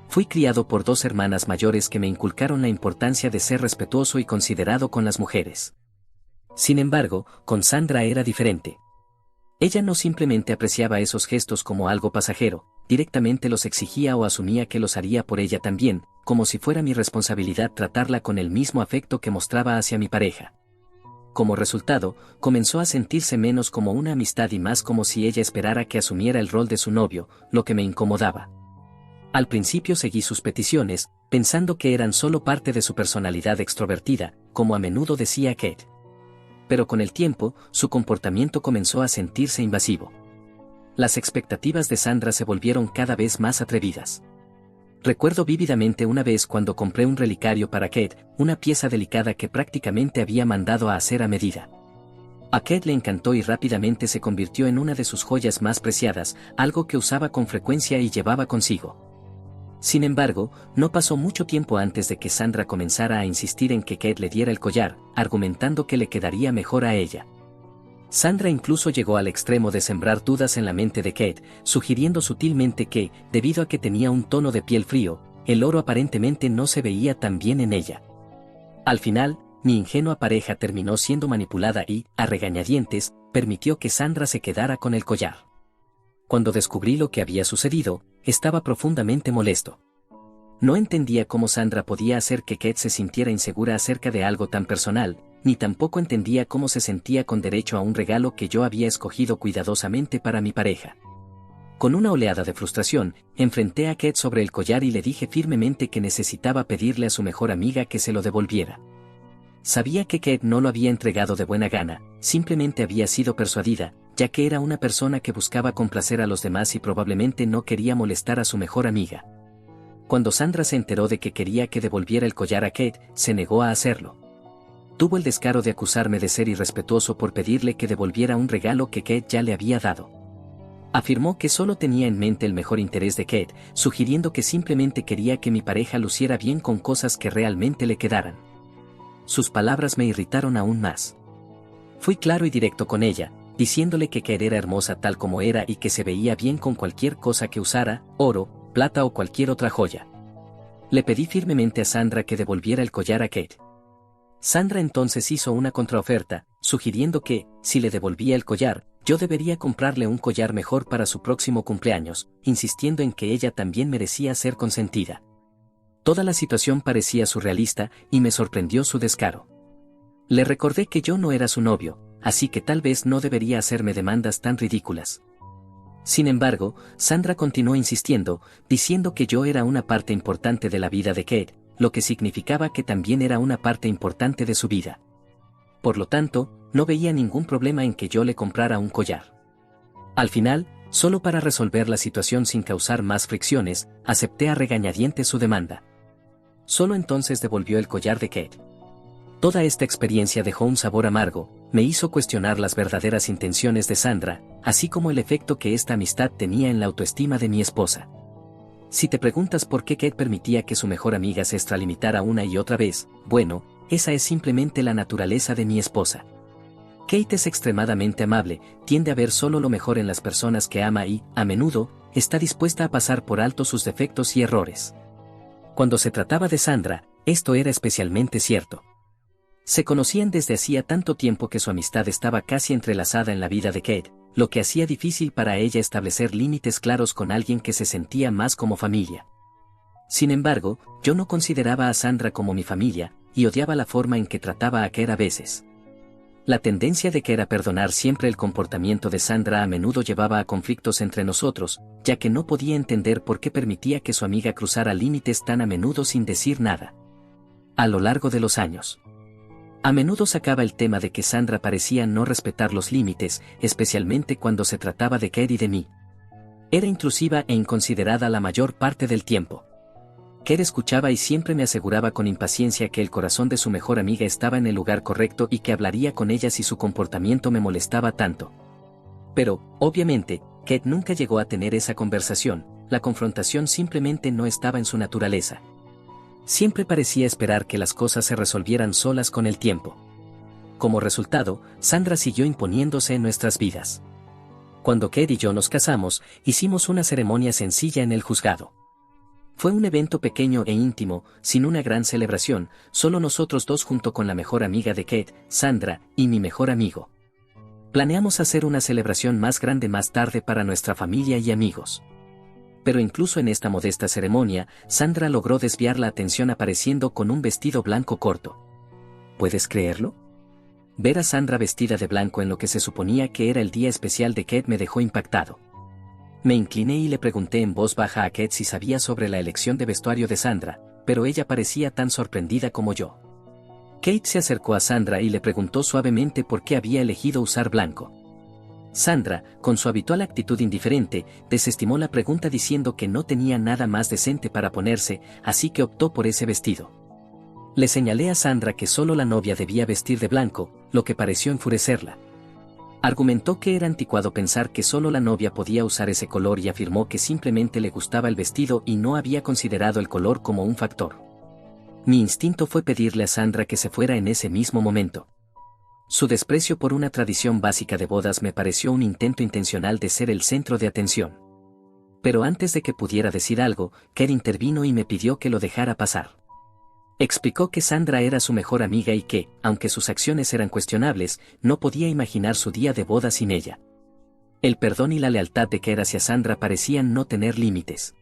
Fui criado por dos hermanas mayores que me inculcaron la importancia de ser respetuoso y considerado con las mujeres. Sin embargo, con Sandra era diferente. Ella no simplemente apreciaba esos gestos como algo pasajero, directamente los exigía o asumía que los haría por ella también, como si fuera mi responsabilidad tratarla con el mismo afecto que mostraba hacia mi pareja. Como resultado, comenzó a sentirse menos como una amistad y más como si ella esperara que asumiera el rol de su novio, lo que me incomodaba. Al principio seguí sus peticiones, pensando que eran solo parte de su personalidad extrovertida, como a menudo decía Kate. Pero con el tiempo, su comportamiento comenzó a sentirse invasivo. Las expectativas de Sandra se volvieron cada vez más atrevidas. Recuerdo vívidamente una vez cuando compré un relicario para Kate, una pieza delicada que prácticamente había mandado a hacer a medida. A Kate le encantó y rápidamente se convirtió en una de sus joyas más preciadas, algo que usaba con frecuencia y llevaba consigo. Sin embargo, no pasó mucho tiempo antes de que Sandra comenzara a insistir en que Kate le diera el collar, argumentando que le quedaría mejor a ella. Sandra incluso llegó al extremo de sembrar dudas en la mente de Kate, sugiriendo sutilmente que, debido a que tenía un tono de piel frío, el oro aparentemente no se veía tan bien en ella. Al final, mi ingenua pareja terminó siendo manipulada y, a regañadientes, permitió que Sandra se quedara con el collar. Cuando descubrí lo que había sucedido, estaba profundamente molesto. No entendía cómo Sandra podía hacer que Kate se sintiera insegura acerca de algo tan personal, ni tampoco entendía cómo se sentía con derecho a un regalo que yo había escogido cuidadosamente para mi pareja. Con una oleada de frustración, enfrenté a Kate sobre el collar y le dije firmemente que necesitaba pedirle a su mejor amiga que se lo devolviera. Sabía que Kate no lo había entregado de buena gana, simplemente había sido persuadida, ya que era una persona que buscaba complacer a los demás y probablemente no quería molestar a su mejor amiga. Cuando Sandra se enteró de que quería que devolviera el collar a Kate, se negó a hacerlo. Tuvo el descaro de acusarme de ser irrespetuoso por pedirle que devolviera un regalo que Kate ya le había dado. Afirmó que solo tenía en mente el mejor interés de Kate, sugiriendo que simplemente quería que mi pareja luciera bien con cosas que realmente le quedaran. Sus palabras me irritaron aún más. Fui claro y directo con ella, diciéndole que Kate era hermosa tal como era y que se veía bien con cualquier cosa que usara, oro, plata o cualquier otra joya. Le pedí firmemente a Sandra que devolviera el collar a Kate. Sandra entonces hizo una contraoferta, sugiriendo que, si le devolvía el collar, yo debería comprarle un collar mejor para su próximo cumpleaños, insistiendo en que ella también merecía ser consentida. Toda la situación parecía surrealista y me sorprendió su descaro. Le recordé que yo no era su novio, así que tal vez no debería hacerme demandas tan ridículas. Sin embargo, Sandra continuó insistiendo, diciendo que yo era una parte importante de la vida de Kate, lo que significaba que también era una parte importante de su vida. Por lo tanto, no veía ningún problema en que yo le comprara un collar. Al final, solo para resolver la situación sin causar más fricciones, acepté a regañadientes su demanda. Solo entonces devolvió el collar de Kate. Toda esta experiencia dejó un sabor amargo, me hizo cuestionar las verdaderas intenciones de Sandra, así como el efecto que esta amistad tenía en la autoestima de mi esposa. Si te preguntas por qué Kate permitía que su mejor amiga se extralimitara una y otra vez, bueno, esa es simplemente la naturaleza de mi esposa. Kate es extremadamente amable, tiende a ver solo lo mejor en las personas que ama y, a menudo, está dispuesta a pasar por alto sus defectos y errores. Cuando se trataba de Sandra, esto era especialmente cierto. Se conocían desde hacía tanto tiempo que su amistad estaba casi entrelazada en la vida de Kate, lo que hacía difícil para ella establecer límites claros con alguien que se sentía más como familia. Sin embargo, yo no consideraba a Sandra como mi familia, y odiaba la forma en que trataba a Kate a veces. La tendencia de Kate a perdonar siempre el comportamiento de Sandra a menudo llevaba a conflictos entre nosotros, ya que no podía entender por qué permitía que su amiga cruzara límites tan a menudo sin decir nada. A lo largo de los años, a menudo sacaba el tema de que Sandra parecía no respetar los límites, especialmente cuando se trataba de Kate y de mí. Era intrusiva e inconsiderada la mayor parte del tiempo. Kate escuchaba y siempre me aseguraba con impaciencia que el corazón de su mejor amiga estaba en el lugar correcto y que hablaría con ella si su comportamiento me molestaba tanto. Pero, obviamente, Kate nunca llegó a tener esa conversación, la confrontación simplemente no estaba en su naturaleza. Siempre parecía esperar que las cosas se resolvieran solas con el tiempo. Como resultado, Sandra siguió imponiéndose en nuestras vidas. Cuando Kate y yo nos casamos, hicimos una ceremonia sencilla en el juzgado. Fue un evento pequeño e íntimo, sin una gran celebración, solo nosotros dos junto con la mejor amiga de Kate, Sandra, y mi mejor amigo. Planeamos hacer una celebración más grande más tarde para nuestra familia y amigos. Pero incluso en esta modesta ceremonia, Sandra logró desviar la atención apareciendo con un vestido blanco corto. ¿Puedes creerlo? Ver a Sandra vestida de blanco en lo que se suponía que era el día especial de Kate me dejó impactado. Me incliné y le pregunté en voz baja a Kate si sabía sobre la elección de vestuario de Sandra, pero ella parecía tan sorprendida como yo. Kate se acercó a Sandra y le preguntó suavemente por qué había elegido usar blanco. Sandra, con su habitual actitud indiferente, desestimó la pregunta diciendo que no tenía nada más decente para ponerse, así que optó por ese vestido. Le señalé a Sandra que solo la novia debía vestir de blanco, lo que pareció enfurecerla. Argumentó que era anticuado pensar que solo la novia podía usar ese color y afirmó que simplemente le gustaba el vestido y no había considerado el color como un factor. Mi instinto fue pedirle a Sandra que se fuera en ese mismo momento. Su desprecio por una tradición básica de bodas me pareció un intento intencional de ser el centro de atención. Pero antes de que pudiera decir algo, Kate intervino y me pidió que lo dejara pasar. Explicó que Sandra era su mejor amiga y que, aunque sus acciones eran cuestionables, no podía imaginar su día de boda sin ella. El perdón y la lealtad de Kate hacia Sandra parecían no tener límites.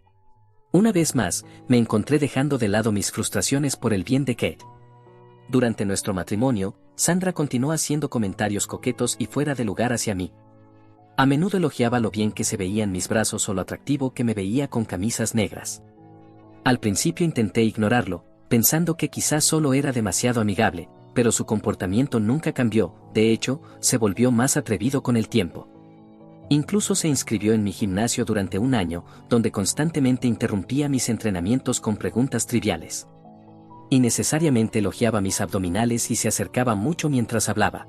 Una vez más, me encontré dejando de lado mis frustraciones por el bien de Kate. Durante nuestro matrimonio, Sandra continuó haciendo comentarios coquetos y fuera de lugar hacia mí. A menudo elogiaba lo bien que se veían mis brazos o lo atractivo que me veía con camisas negras. Al principio intenté ignorarlo, pensando que quizás solo era demasiado amigable, pero su comportamiento nunca cambió, de hecho, se volvió más atrevido con el tiempo. Incluso se inscribió en mi gimnasio durante un año, donde constantemente interrumpía mis entrenamientos con preguntas triviales. Innecesariamente elogiaba mis abdominales y se acercaba mucho mientras hablaba.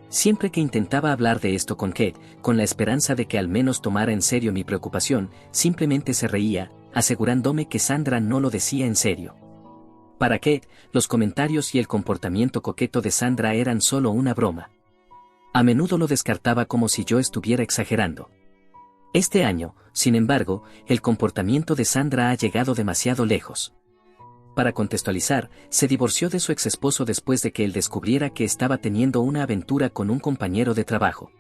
Siempre que intentaba hablar de esto con Kate, con la esperanza de que al menos tomara en serio mi preocupación, simplemente se reía, asegurándome que Sandra no lo decía en serio. Para Kate, los comentarios y el comportamiento coqueto de Sandra eran solo una broma. A menudo lo descartaba como si yo estuviera exagerando. Este año, sin embargo, el comportamiento de Sandra ha llegado demasiado lejos. Para contextualizar, se divorció de su exesposo después de que él descubriera que estaba teniendo una aventura con un compañero de trabajo.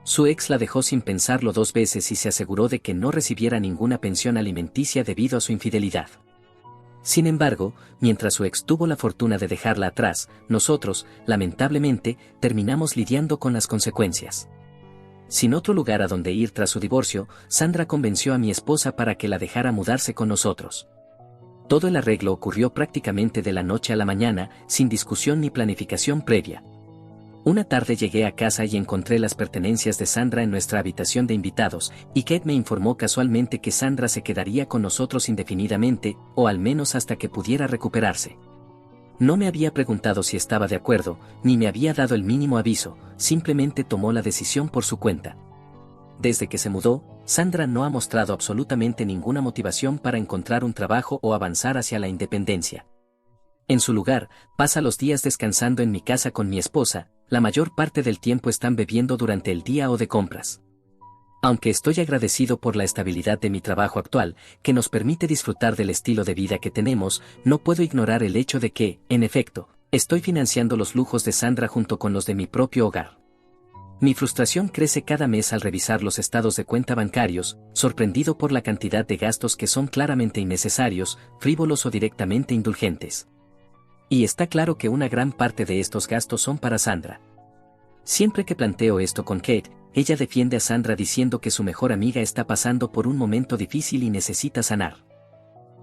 Su ex la dejó sin pensarlo 2 veces y se aseguró de que no recibiera ninguna pensión alimenticia debido a su infidelidad. Sin embargo, mientras su ex tuvo la fortuna de dejarla atrás, nosotros, lamentablemente, terminamos lidiando con las consecuencias. Sin otro lugar a donde ir tras su divorcio, Sandra convenció a mi esposa para que la dejara mudarse con nosotros. Todo el arreglo ocurrió prácticamente de la noche a la mañana, sin discusión ni planificación previa. Una tarde llegué a casa y encontré las pertenencias de Sandra en nuestra habitación de invitados, y Kate me informó casualmente que Sandra se quedaría con nosotros indefinidamente, o al menos hasta que pudiera recuperarse. No me había preguntado si estaba de acuerdo, ni me había dado el mínimo aviso, simplemente tomó la decisión por su cuenta. Desde que se mudó, Sandra no ha mostrado absolutamente ninguna motivación para encontrar un trabajo o avanzar hacia la independencia. En su lugar, pasa los días descansando en mi casa con mi esposa, la mayor parte del tiempo están bebiendo durante el día o de compras. Aunque estoy agradecido por la estabilidad de mi trabajo actual, que nos permite disfrutar del estilo de vida que tenemos, no puedo ignorar el hecho de que, en efecto, estoy financiando los lujos de Sandra junto con los de mi propio hogar. Mi frustración crece cada mes al revisar los estados de cuenta bancarios, sorprendido por la cantidad de gastos que son claramente innecesarios, frívolos o directamente indulgentes. Y está claro que una gran parte de estos gastos son para Sandra. Siempre que planteo esto con Kate, ella defiende a Sandra diciendo que su mejor amiga está pasando por un momento difícil y necesita sanar.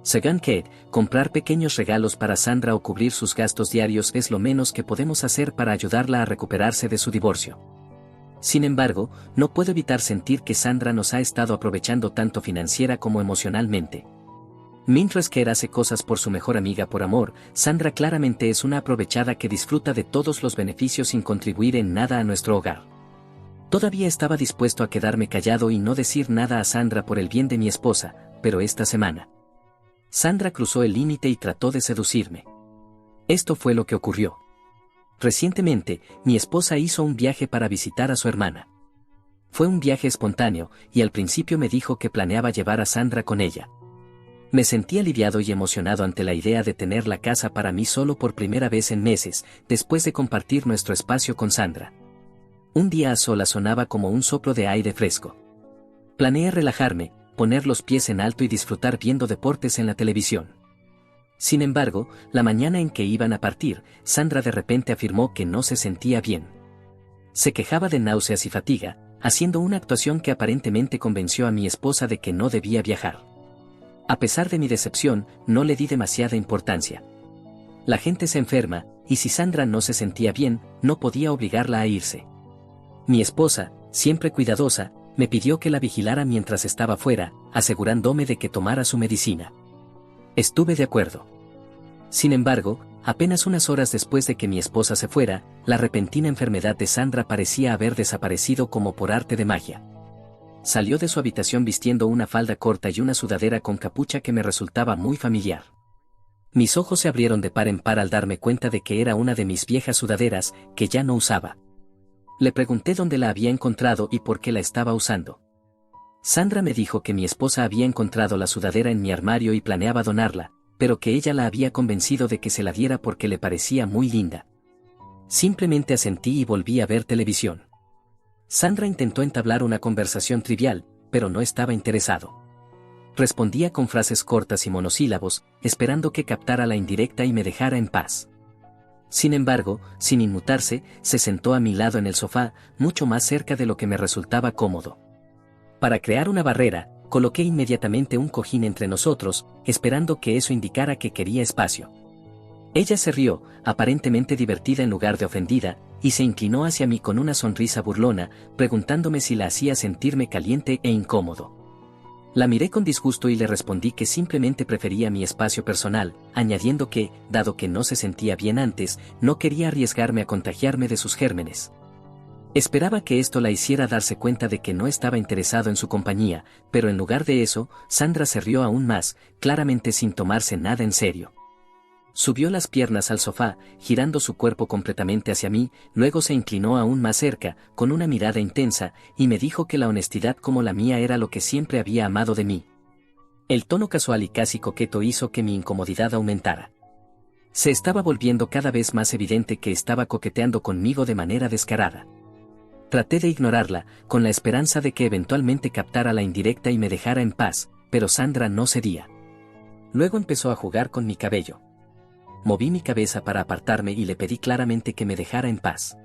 Según Kate, comprar pequeños regalos para Sandra o cubrir sus gastos diarios es lo menos que podemos hacer para ayudarla a recuperarse de su divorcio. Sin embargo, no puedo evitar sentir que Sandra nos ha estado aprovechando tanto financiera como emocionalmente. Mientras que hace cosas por su mejor amiga por amor, Sandra claramente es una aprovechada que disfruta de todos los beneficios sin contribuir en nada a nuestro hogar. Todavía estaba dispuesto a quedarme callado y no decir nada a Sandra por el bien de mi esposa, pero esta semana Sandra cruzó el límite y trató de seducirme. Esto fue lo que ocurrió. Recientemente, mi esposa hizo un viaje para visitar a su hermana. Fue un viaje espontáneo, y al principio me dijo que planeaba llevar a Sandra con ella. Me sentí aliviado y emocionado ante la idea de tener la casa para mí solo por primera vez en meses, después de compartir nuestro espacio con Sandra. Un día a solas sonaba como un soplo de aire fresco. Planeé relajarme, poner los pies en alto y disfrutar viendo deportes en la televisión. Sin embargo, la mañana en que iban a partir, Sandra de repente afirmó que no se sentía bien. Se quejaba de náuseas y fatiga, haciendo una actuación que aparentemente convenció a mi esposa de que no debía viajar. A pesar de mi decepción, no le di demasiada importancia. La gente se enferma, y si Sandra no se sentía bien, no podía obligarla a irse. Mi esposa, siempre cuidadosa, me pidió que la vigilara mientras estaba fuera, asegurándome de que tomara su medicina. Estuve de acuerdo. Sin embargo, apenas unas horas después de que mi esposa se fuera, la repentina enfermedad de Sandra parecía haber desaparecido como por arte de magia. Salió de su habitación vistiendo una falda corta y una sudadera con capucha que me resultaba muy familiar. Mis ojos se abrieron de par en par al darme cuenta de que era una de mis viejas sudaderas, que ya no usaba. Le pregunté dónde la había encontrado y por qué la estaba usando. Sandra me dijo que mi esposa había encontrado la sudadera en mi armario y planeaba donarla, pero que ella la había convencido de que se la diera porque le parecía muy linda. Simplemente asentí y volví a ver televisión. Sandra intentó entablar una conversación trivial, pero no estaba interesado. Respondía con frases cortas y monosílabos, esperando que captara la indirecta y me dejara en paz. Sin embargo, sin inmutarse, se sentó a mi lado en el sofá, mucho más cerca de lo que me resultaba cómodo. Para crear una barrera, coloqué inmediatamente un cojín entre nosotros, esperando que eso indicara que quería espacio. Ella se rió, aparentemente divertida en lugar de ofendida, y se inclinó hacia mí con una sonrisa burlona, preguntándome si la hacía sentirme caliente e incómodo. La miré con disgusto y le respondí que simplemente prefería mi espacio personal, añadiendo que, dado que no se sentía bien antes, no quería arriesgarme a contagiarme de sus gérmenes. Esperaba que esto la hiciera darse cuenta de que no estaba interesado en su compañía, pero en lugar de eso, Sandra se rió aún más, claramente sin tomarse nada en serio. Subió las piernas al sofá, girando su cuerpo completamente hacia mí, luego se inclinó aún más cerca, con una mirada intensa, y me dijo que la honestidad como la mía era lo que siempre había amado de mí. El tono casual y casi coqueto hizo que mi incomodidad aumentara. Se estaba volviendo cada vez más evidente que estaba coqueteando conmigo de manera descarada. Traté de ignorarla, con la esperanza de que eventualmente captara la indirecta y me dejara en paz, pero Sandra no cedía. Luego empezó a jugar con mi cabello. Moví mi cabeza para apartarme y le pedí claramente que me dejara en paz.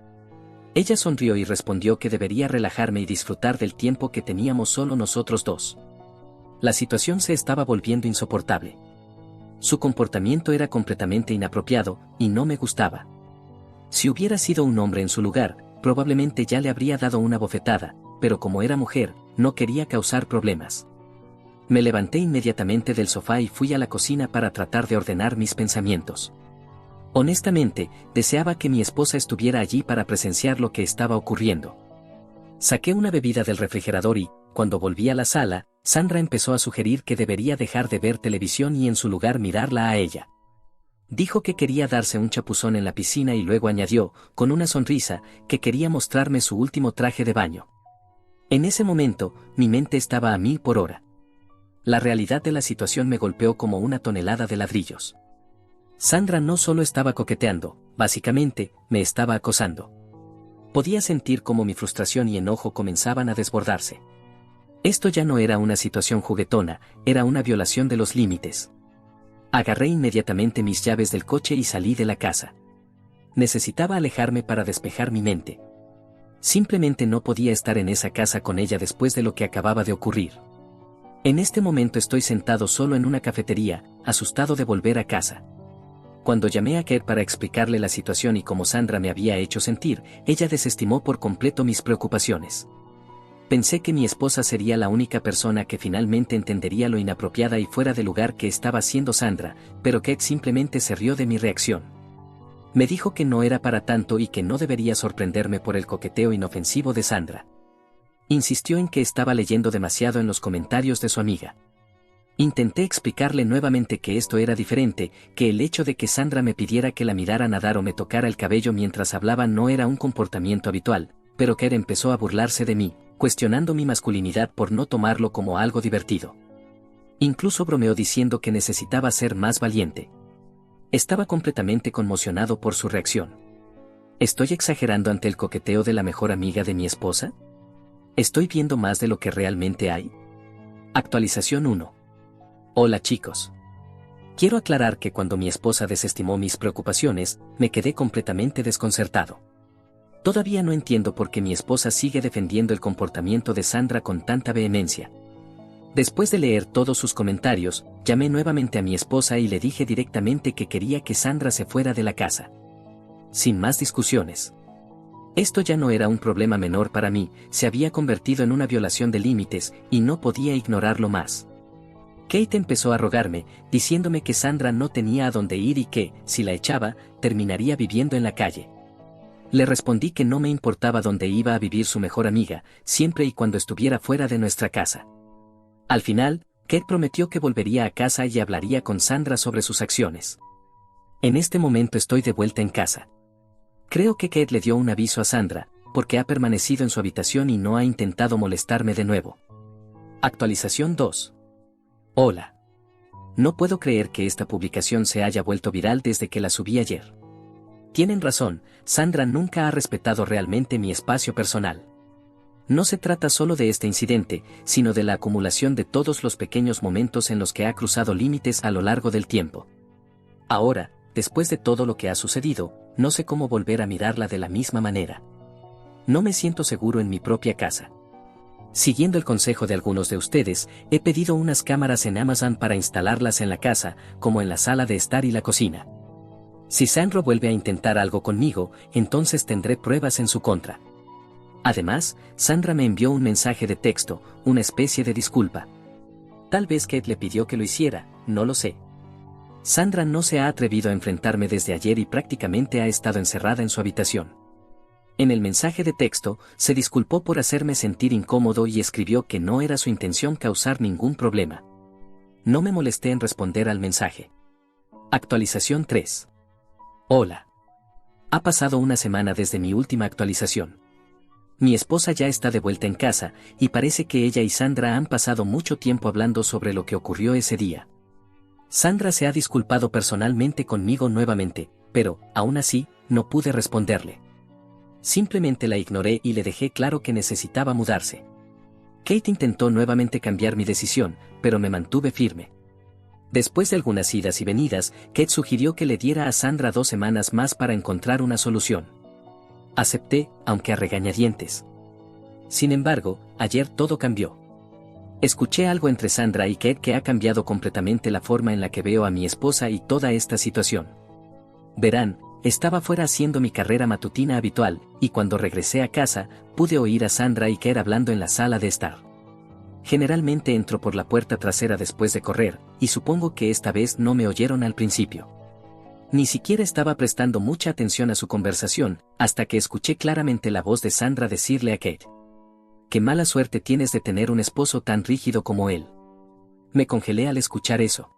Ella sonrió y respondió que debería relajarme y disfrutar del tiempo que teníamos solo nosotros dos. La situación se estaba volviendo insoportable. Su comportamiento era completamente inapropiado, y no me gustaba. Si hubiera sido un hombre en su lugar, probablemente ya le habría dado una bofetada, pero como era mujer, no quería causar problemas. Me levanté inmediatamente del sofá y fui a la cocina para tratar de ordenar mis pensamientos. Honestamente, deseaba que mi esposa estuviera allí para presenciar lo que estaba ocurriendo. Saqué una bebida del refrigerador y, cuando volví a la sala, Sandra empezó a sugerir que debería dejar de ver televisión y en su lugar mirarla a ella. Dijo que quería darse un chapuzón en la piscina y luego añadió, con una sonrisa, que quería mostrarme su último traje de baño. En ese momento, mi mente estaba a 1000 por hora. La realidad de la situación me golpeó como una tonelada de ladrillos. Sandra no solo estaba coqueteando, básicamente, me estaba acosando. Podía sentir cómo mi frustración y enojo comenzaban a desbordarse. Esto ya no era una situación juguetona, era una violación de los límites. Agarré inmediatamente mis llaves del coche y salí de la casa. Necesitaba alejarme para despejar mi mente. Simplemente no podía estar en esa casa con ella después de lo que acababa de ocurrir. En este momento estoy sentado solo en una cafetería, asustado de volver a casa. Cuando llamé a Kate para explicarle la situación y cómo Sandra me había hecho sentir, ella desestimó por completo mis preocupaciones. Pensé que mi esposa sería la única persona que finalmente entendería lo inapropiada y fuera de lugar que estaba haciendo Sandra, pero Kate simplemente se rió de mi reacción. Me dijo que no era para tanto y que no debería sorprenderme por el coqueteo inofensivo de Sandra. Insistió en que estaba leyendo demasiado en los comentarios de su amiga. Intenté explicarle nuevamente que esto era diferente, que el hecho de que Sandra me pidiera que la mirara nadar o me tocara el cabello mientras hablaba no era un comportamiento habitual, pero Kate empezó a burlarse de mí, cuestionando mi masculinidad por no tomarlo como algo divertido. Incluso bromeó diciendo que necesitaba ser más valiente. Estaba completamente conmocionado por su reacción. ¿Estoy exagerando ante el coqueteo de la mejor amiga de mi esposa? ¿Estoy viendo más de lo que realmente hay? Actualización 1. Hola chicos. Quiero aclarar que cuando mi esposa desestimó mis preocupaciones, me quedé completamente desconcertado. Todavía no entiendo por qué mi esposa sigue defendiendo el comportamiento de Sandra con tanta vehemencia. Después de leer todos sus comentarios, llamé nuevamente a mi esposa y le dije directamente que quería que Sandra se fuera de la casa. Sin más discusiones. Esto ya no era un problema menor para mí, se había convertido en una violación de límites, y no podía ignorarlo más. Kate empezó a rogarme, diciéndome que Sandra no tenía a dónde ir y que, si la echaba, terminaría viviendo en la calle. Le respondí que no me importaba dónde iba a vivir su mejor amiga, siempre y cuando estuviera fuera de nuestra casa. Al final, Kate prometió que volvería a casa y hablaría con Sandra sobre sus acciones. En este momento estoy de vuelta en casa. Creo que Kate le dio un aviso a Sandra, porque ha permanecido en su habitación y no ha intentado molestarme de nuevo. Actualización 2. Hola. No puedo creer que esta publicación se haya vuelto viral desde que la subí ayer. Tienen razón, Sandra nunca ha respetado realmente mi espacio personal. No se trata solo de este incidente, sino de la acumulación de todos los pequeños momentos en los que ha cruzado límites a lo largo del tiempo. Ahora, después de todo lo que ha sucedido, no sé cómo volver a mirarla de la misma manera. No me siento seguro en mi propia casa. Siguiendo el consejo de algunos de ustedes, he pedido unas cámaras en Amazon para instalarlas en la casa, como en la sala de estar y la cocina. Si Sandra vuelve a intentar algo conmigo, entonces tendré pruebas en su contra. Además, Sandra me envió un mensaje de texto, una especie de disculpa. Tal vez Kate le pidió que lo hiciera, no lo sé. Sandra no se ha atrevido a enfrentarme desde ayer y prácticamente ha estado encerrada en su habitación. En el mensaje de texto, se disculpó por hacerme sentir incómodo y escribió que no era su intención causar ningún problema. No me molesté en responder al mensaje. Actualización 3. Hola. Ha pasado una semana desde mi última actualización. Mi esposa ya está de vuelta en casa, y parece que ella y Sandra han pasado mucho tiempo hablando sobre lo que ocurrió ese día. Sandra se ha disculpado personalmente conmigo nuevamente, pero, aún así, no pude responderle. Simplemente la ignoré y le dejé claro que necesitaba mudarse. Kate intentó nuevamente cambiar mi decisión, pero me mantuve firme. Después de algunas idas y venidas, Kate sugirió que le diera a Sandra 2 semanas más para encontrar una solución. Acepté, aunque a regañadientes. Sin embargo, ayer todo cambió. Escuché algo entre Sandra y Kate que ha cambiado completamente la forma en la que veo a mi esposa y toda esta situación. Verán, estaba fuera haciendo mi carrera matutina habitual, y cuando regresé a casa, pude oír a Sandra y Kate hablando en la sala de estar. Generalmente entro por la puerta trasera después de correr, y supongo que esta vez no me oyeron al principio. Ni siquiera estaba prestando mucha atención a su conversación, hasta que escuché claramente la voz de Sandra decirle a Kate: «Qué mala suerte tienes de tener un esposo tan rígido como él». Me congelé al escuchar eso.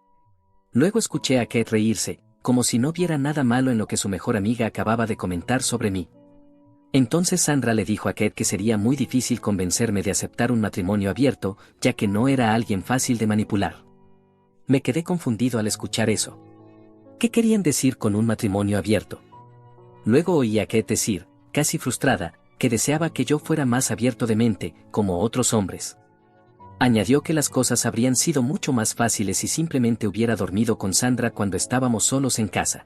Luego escuché a Kate reírse, como si no viera nada malo en lo que su mejor amiga acababa de comentar sobre mí. Entonces Sandra le dijo a Kate que sería muy difícil convencerme de aceptar un matrimonio abierto, ya que no era alguien fácil de manipular. Me quedé confundido al escuchar eso. ¿Qué querían decir con un matrimonio abierto? Luego oí a Kate decir, casi frustrada, que deseaba que yo fuera más abierto de mente, como otros hombres. Añadió que las cosas habrían sido mucho más fáciles si simplemente hubiera dormido con Sandra cuando estábamos solos en casa.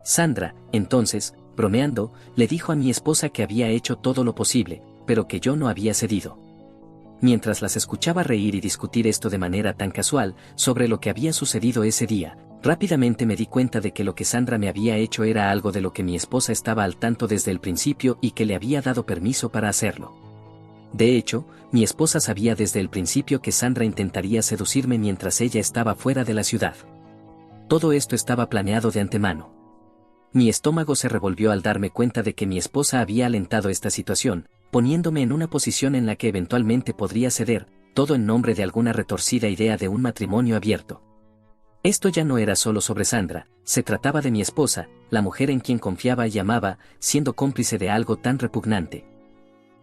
Sandra, entonces, bromeando, le dijo a mi esposa que había hecho todo lo posible, pero que yo no había cedido. Mientras las escuchaba reír y discutir esto de manera tan casual, sobre lo que había sucedido ese día, rápidamente me di cuenta de que lo que Sandra me había hecho era algo de lo que mi esposa estaba al tanto desde el principio y que le había dado permiso para hacerlo. De hecho, mi esposa sabía desde el principio que Sandra intentaría seducirme mientras ella estaba fuera de la ciudad. Todo esto estaba planeado de antemano. Mi estómago se revolvió al darme cuenta de que mi esposa había alentado esta situación, poniéndome en una posición en la que eventualmente podría ceder, todo en nombre de alguna retorcida idea de un matrimonio abierto. Esto ya no era solo sobre Sandra, se trataba de mi esposa, la mujer en quien confiaba y amaba, siendo cómplice de algo tan repugnante.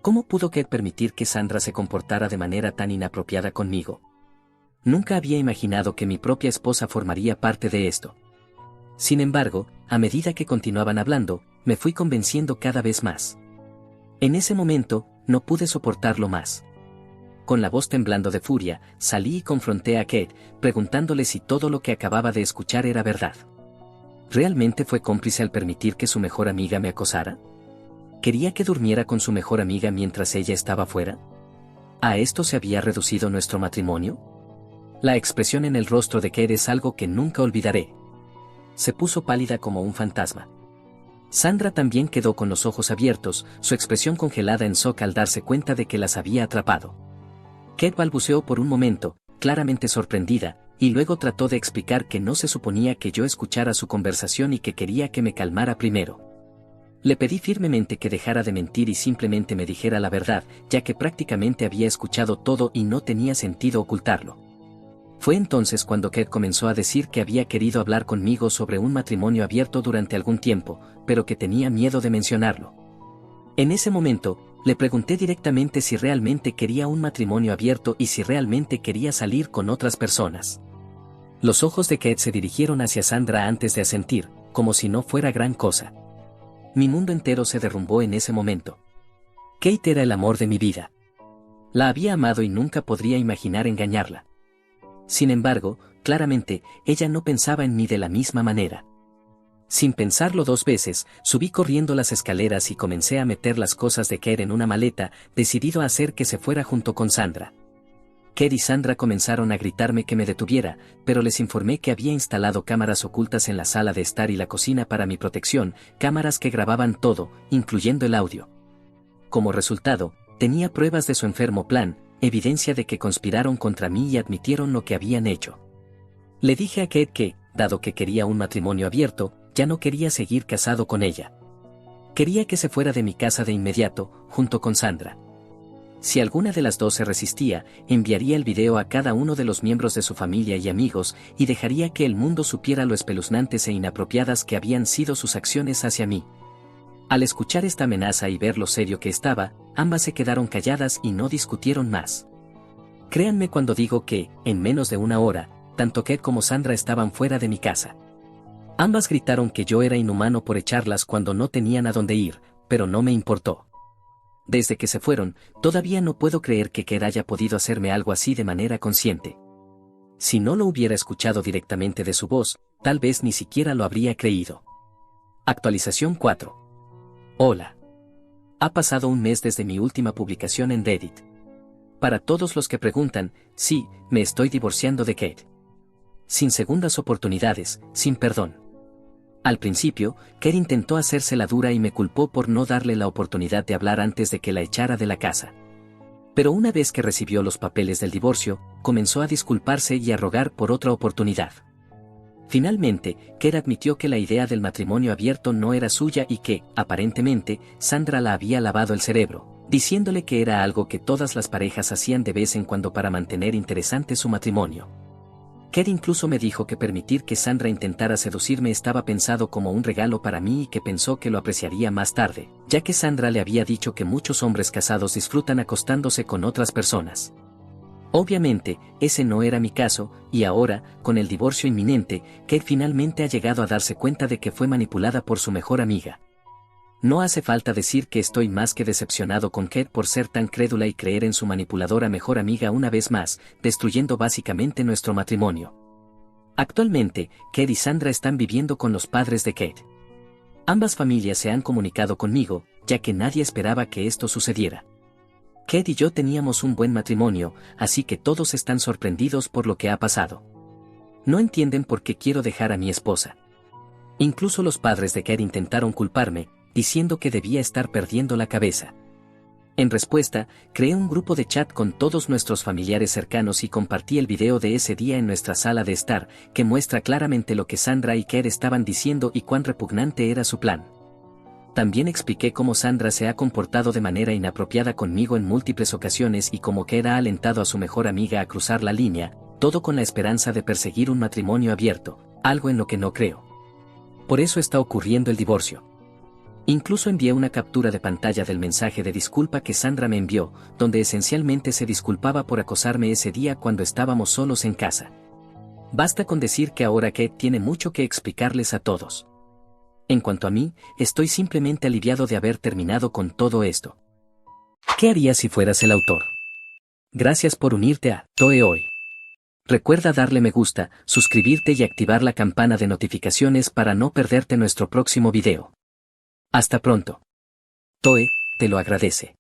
¿Cómo pudo Kate permitir que Sandra se comportara de manera tan inapropiada conmigo? Nunca había imaginado que mi propia esposa formaría parte de esto. Sin embargo, a medida que continuaban hablando, me fui convenciendo cada vez más. En ese momento, no pude soportarlo más. Con la voz temblando de furia, salí y confronté a Kate, preguntándole si todo lo que acababa de escuchar era verdad. ¿Realmente fue cómplice al permitir que su mejor amiga me acosara? ¿Quería que durmiera con su mejor amiga mientras ella estaba fuera? ¿A esto se había reducido nuestro matrimonio? La expresión en el rostro de Kate es algo que nunca olvidaré. Se puso pálida como un fantasma. Sandra también quedó con los ojos abiertos, su expresión congelada en shock al darse cuenta de que las había atrapado. Kate balbuceó por un momento, claramente sorprendida, y luego trató de explicar que no se suponía que yo escuchara su conversación y que quería que me calmara primero. Le pedí firmemente que dejara de mentir y simplemente me dijera la verdad, ya que prácticamente había escuchado todo y no tenía sentido ocultarlo. Fue entonces cuando Kate comenzó a decir que había querido hablar conmigo sobre un matrimonio abierto durante algún tiempo, pero que tenía miedo de mencionarlo. En ese momento, le pregunté directamente si realmente quería un matrimonio abierto y si realmente quería salir con otras personas. Los ojos de Kate se dirigieron hacia Sandra antes de asentir, como si no fuera gran cosa. Mi mundo entero se derrumbó en ese momento. Kate era el amor de mi vida. La había amado y nunca podría imaginar engañarla. Sin embargo, claramente, ella no pensaba en mí de la misma manera. Sin pensarlo dos veces, subí corriendo las escaleras y comencé a meter las cosas de Kate en una maleta, decidido a hacer que se fuera junto con Sandra. Kate y Sandra comenzaron a gritarme que me detuviera, pero les informé que había instalado cámaras ocultas en la sala de estar y la cocina para mi protección, cámaras que grababan todo, incluyendo el audio. Como resultado, tenía pruebas de su enfermo plan, evidencia de que conspiraron contra mí y admitieron lo que habían hecho. Le dije a Kate que, dado que quería un matrimonio abierto, ya no quería seguir casado con ella. Quería que se fuera de mi casa de inmediato, junto con Sandra. Si alguna de las dos se resistía, enviaría el video a cada uno de los miembros de su familia y amigos y dejaría que el mundo supiera lo espeluznantes e inapropiadas que habían sido sus acciones hacia mí. Al escuchar esta amenaza y ver lo serio que estaba, ambas se quedaron calladas y no discutieron más. Créanme cuando digo que, en menos de una hora, tanto Kate como Sandra estaban fuera de mi casa. Ambas gritaron que yo era inhumano por echarlas cuando no tenían a dónde ir, pero no me importó. Desde que se fueron, todavía no puedo creer que Kate haya podido hacerme algo así de manera consciente. Si no lo hubiera escuchado directamente de su voz, tal vez ni siquiera lo habría creído. Actualización 4. Hola. Ha pasado un mes desde mi última publicación en Reddit. Para todos los que preguntan, sí, me estoy divorciando de Kate. Sin segundas oportunidades, sin perdón. Al principio, Kate intentó hacerse la dura y me culpó por no darle la oportunidad de hablar antes de que la echara de la casa. Pero una vez que recibió los papeles del divorcio, comenzó a disculparse y a rogar por otra oportunidad. Finalmente, Kate admitió que la idea del matrimonio abierto no era suya y que, aparentemente, Sandra la había lavado el cerebro, diciéndole que era algo que todas las parejas hacían de vez en cuando para mantener interesante su matrimonio. Kate incluso me dijo que permitir que Sandra intentara seducirme estaba pensado como un regalo para mí y que pensó que lo apreciaría más tarde, ya que Sandra le había dicho que muchos hombres casados disfrutan acostándose con otras personas. Obviamente, ese no era mi caso, y ahora, con el divorcio inminente, Kate finalmente ha llegado a darse cuenta de que fue manipulada por su mejor amiga. No hace falta decir que estoy más que decepcionado con Kate por ser tan crédula y creer en su manipuladora mejor amiga una vez más, destruyendo básicamente nuestro matrimonio. Actualmente, Kate y Sandra están viviendo con los padres de Kate. Ambas familias se han comunicado conmigo, ya que nadie esperaba que esto sucediera. Kate y yo teníamos un buen matrimonio, así que todos están sorprendidos por lo que ha pasado. No entienden por qué quiero dejar a mi esposa. Incluso los padres de Kate intentaron culparme, diciendo que debía estar perdiendo la cabeza. En respuesta, creé un grupo de chat con todos nuestros familiares cercanos y compartí el video de ese día en nuestra sala de estar, que muestra claramente lo que Sandra y Kate estaban diciendo y cuán repugnante era su plan. También expliqué cómo Sandra se ha comportado de manera inapropiada conmigo en múltiples ocasiones y cómo Kate ha alentado a su mejor amiga a cruzar la línea, todo con la esperanza de perseguir un matrimonio abierto, algo en lo que no creo. Por eso está ocurriendo el divorcio. Incluso envié una captura de pantalla del mensaje de disculpa que Sandra me envió, donde esencialmente se disculpaba por acosarme ese día cuando estábamos solos en casa. Basta con decir que ahora Kate tiene mucho que explicarles a todos. En cuanto a mí, estoy simplemente aliviado de haber terminado con todo esto. ¿Qué harías si fueras el autor? Gracias por unirte a Toe Hoy. Recuerda darle me gusta, suscribirte y activar la campana de notificaciones para no perderte nuestro próximo video. Hasta pronto. Toe, te lo agradece.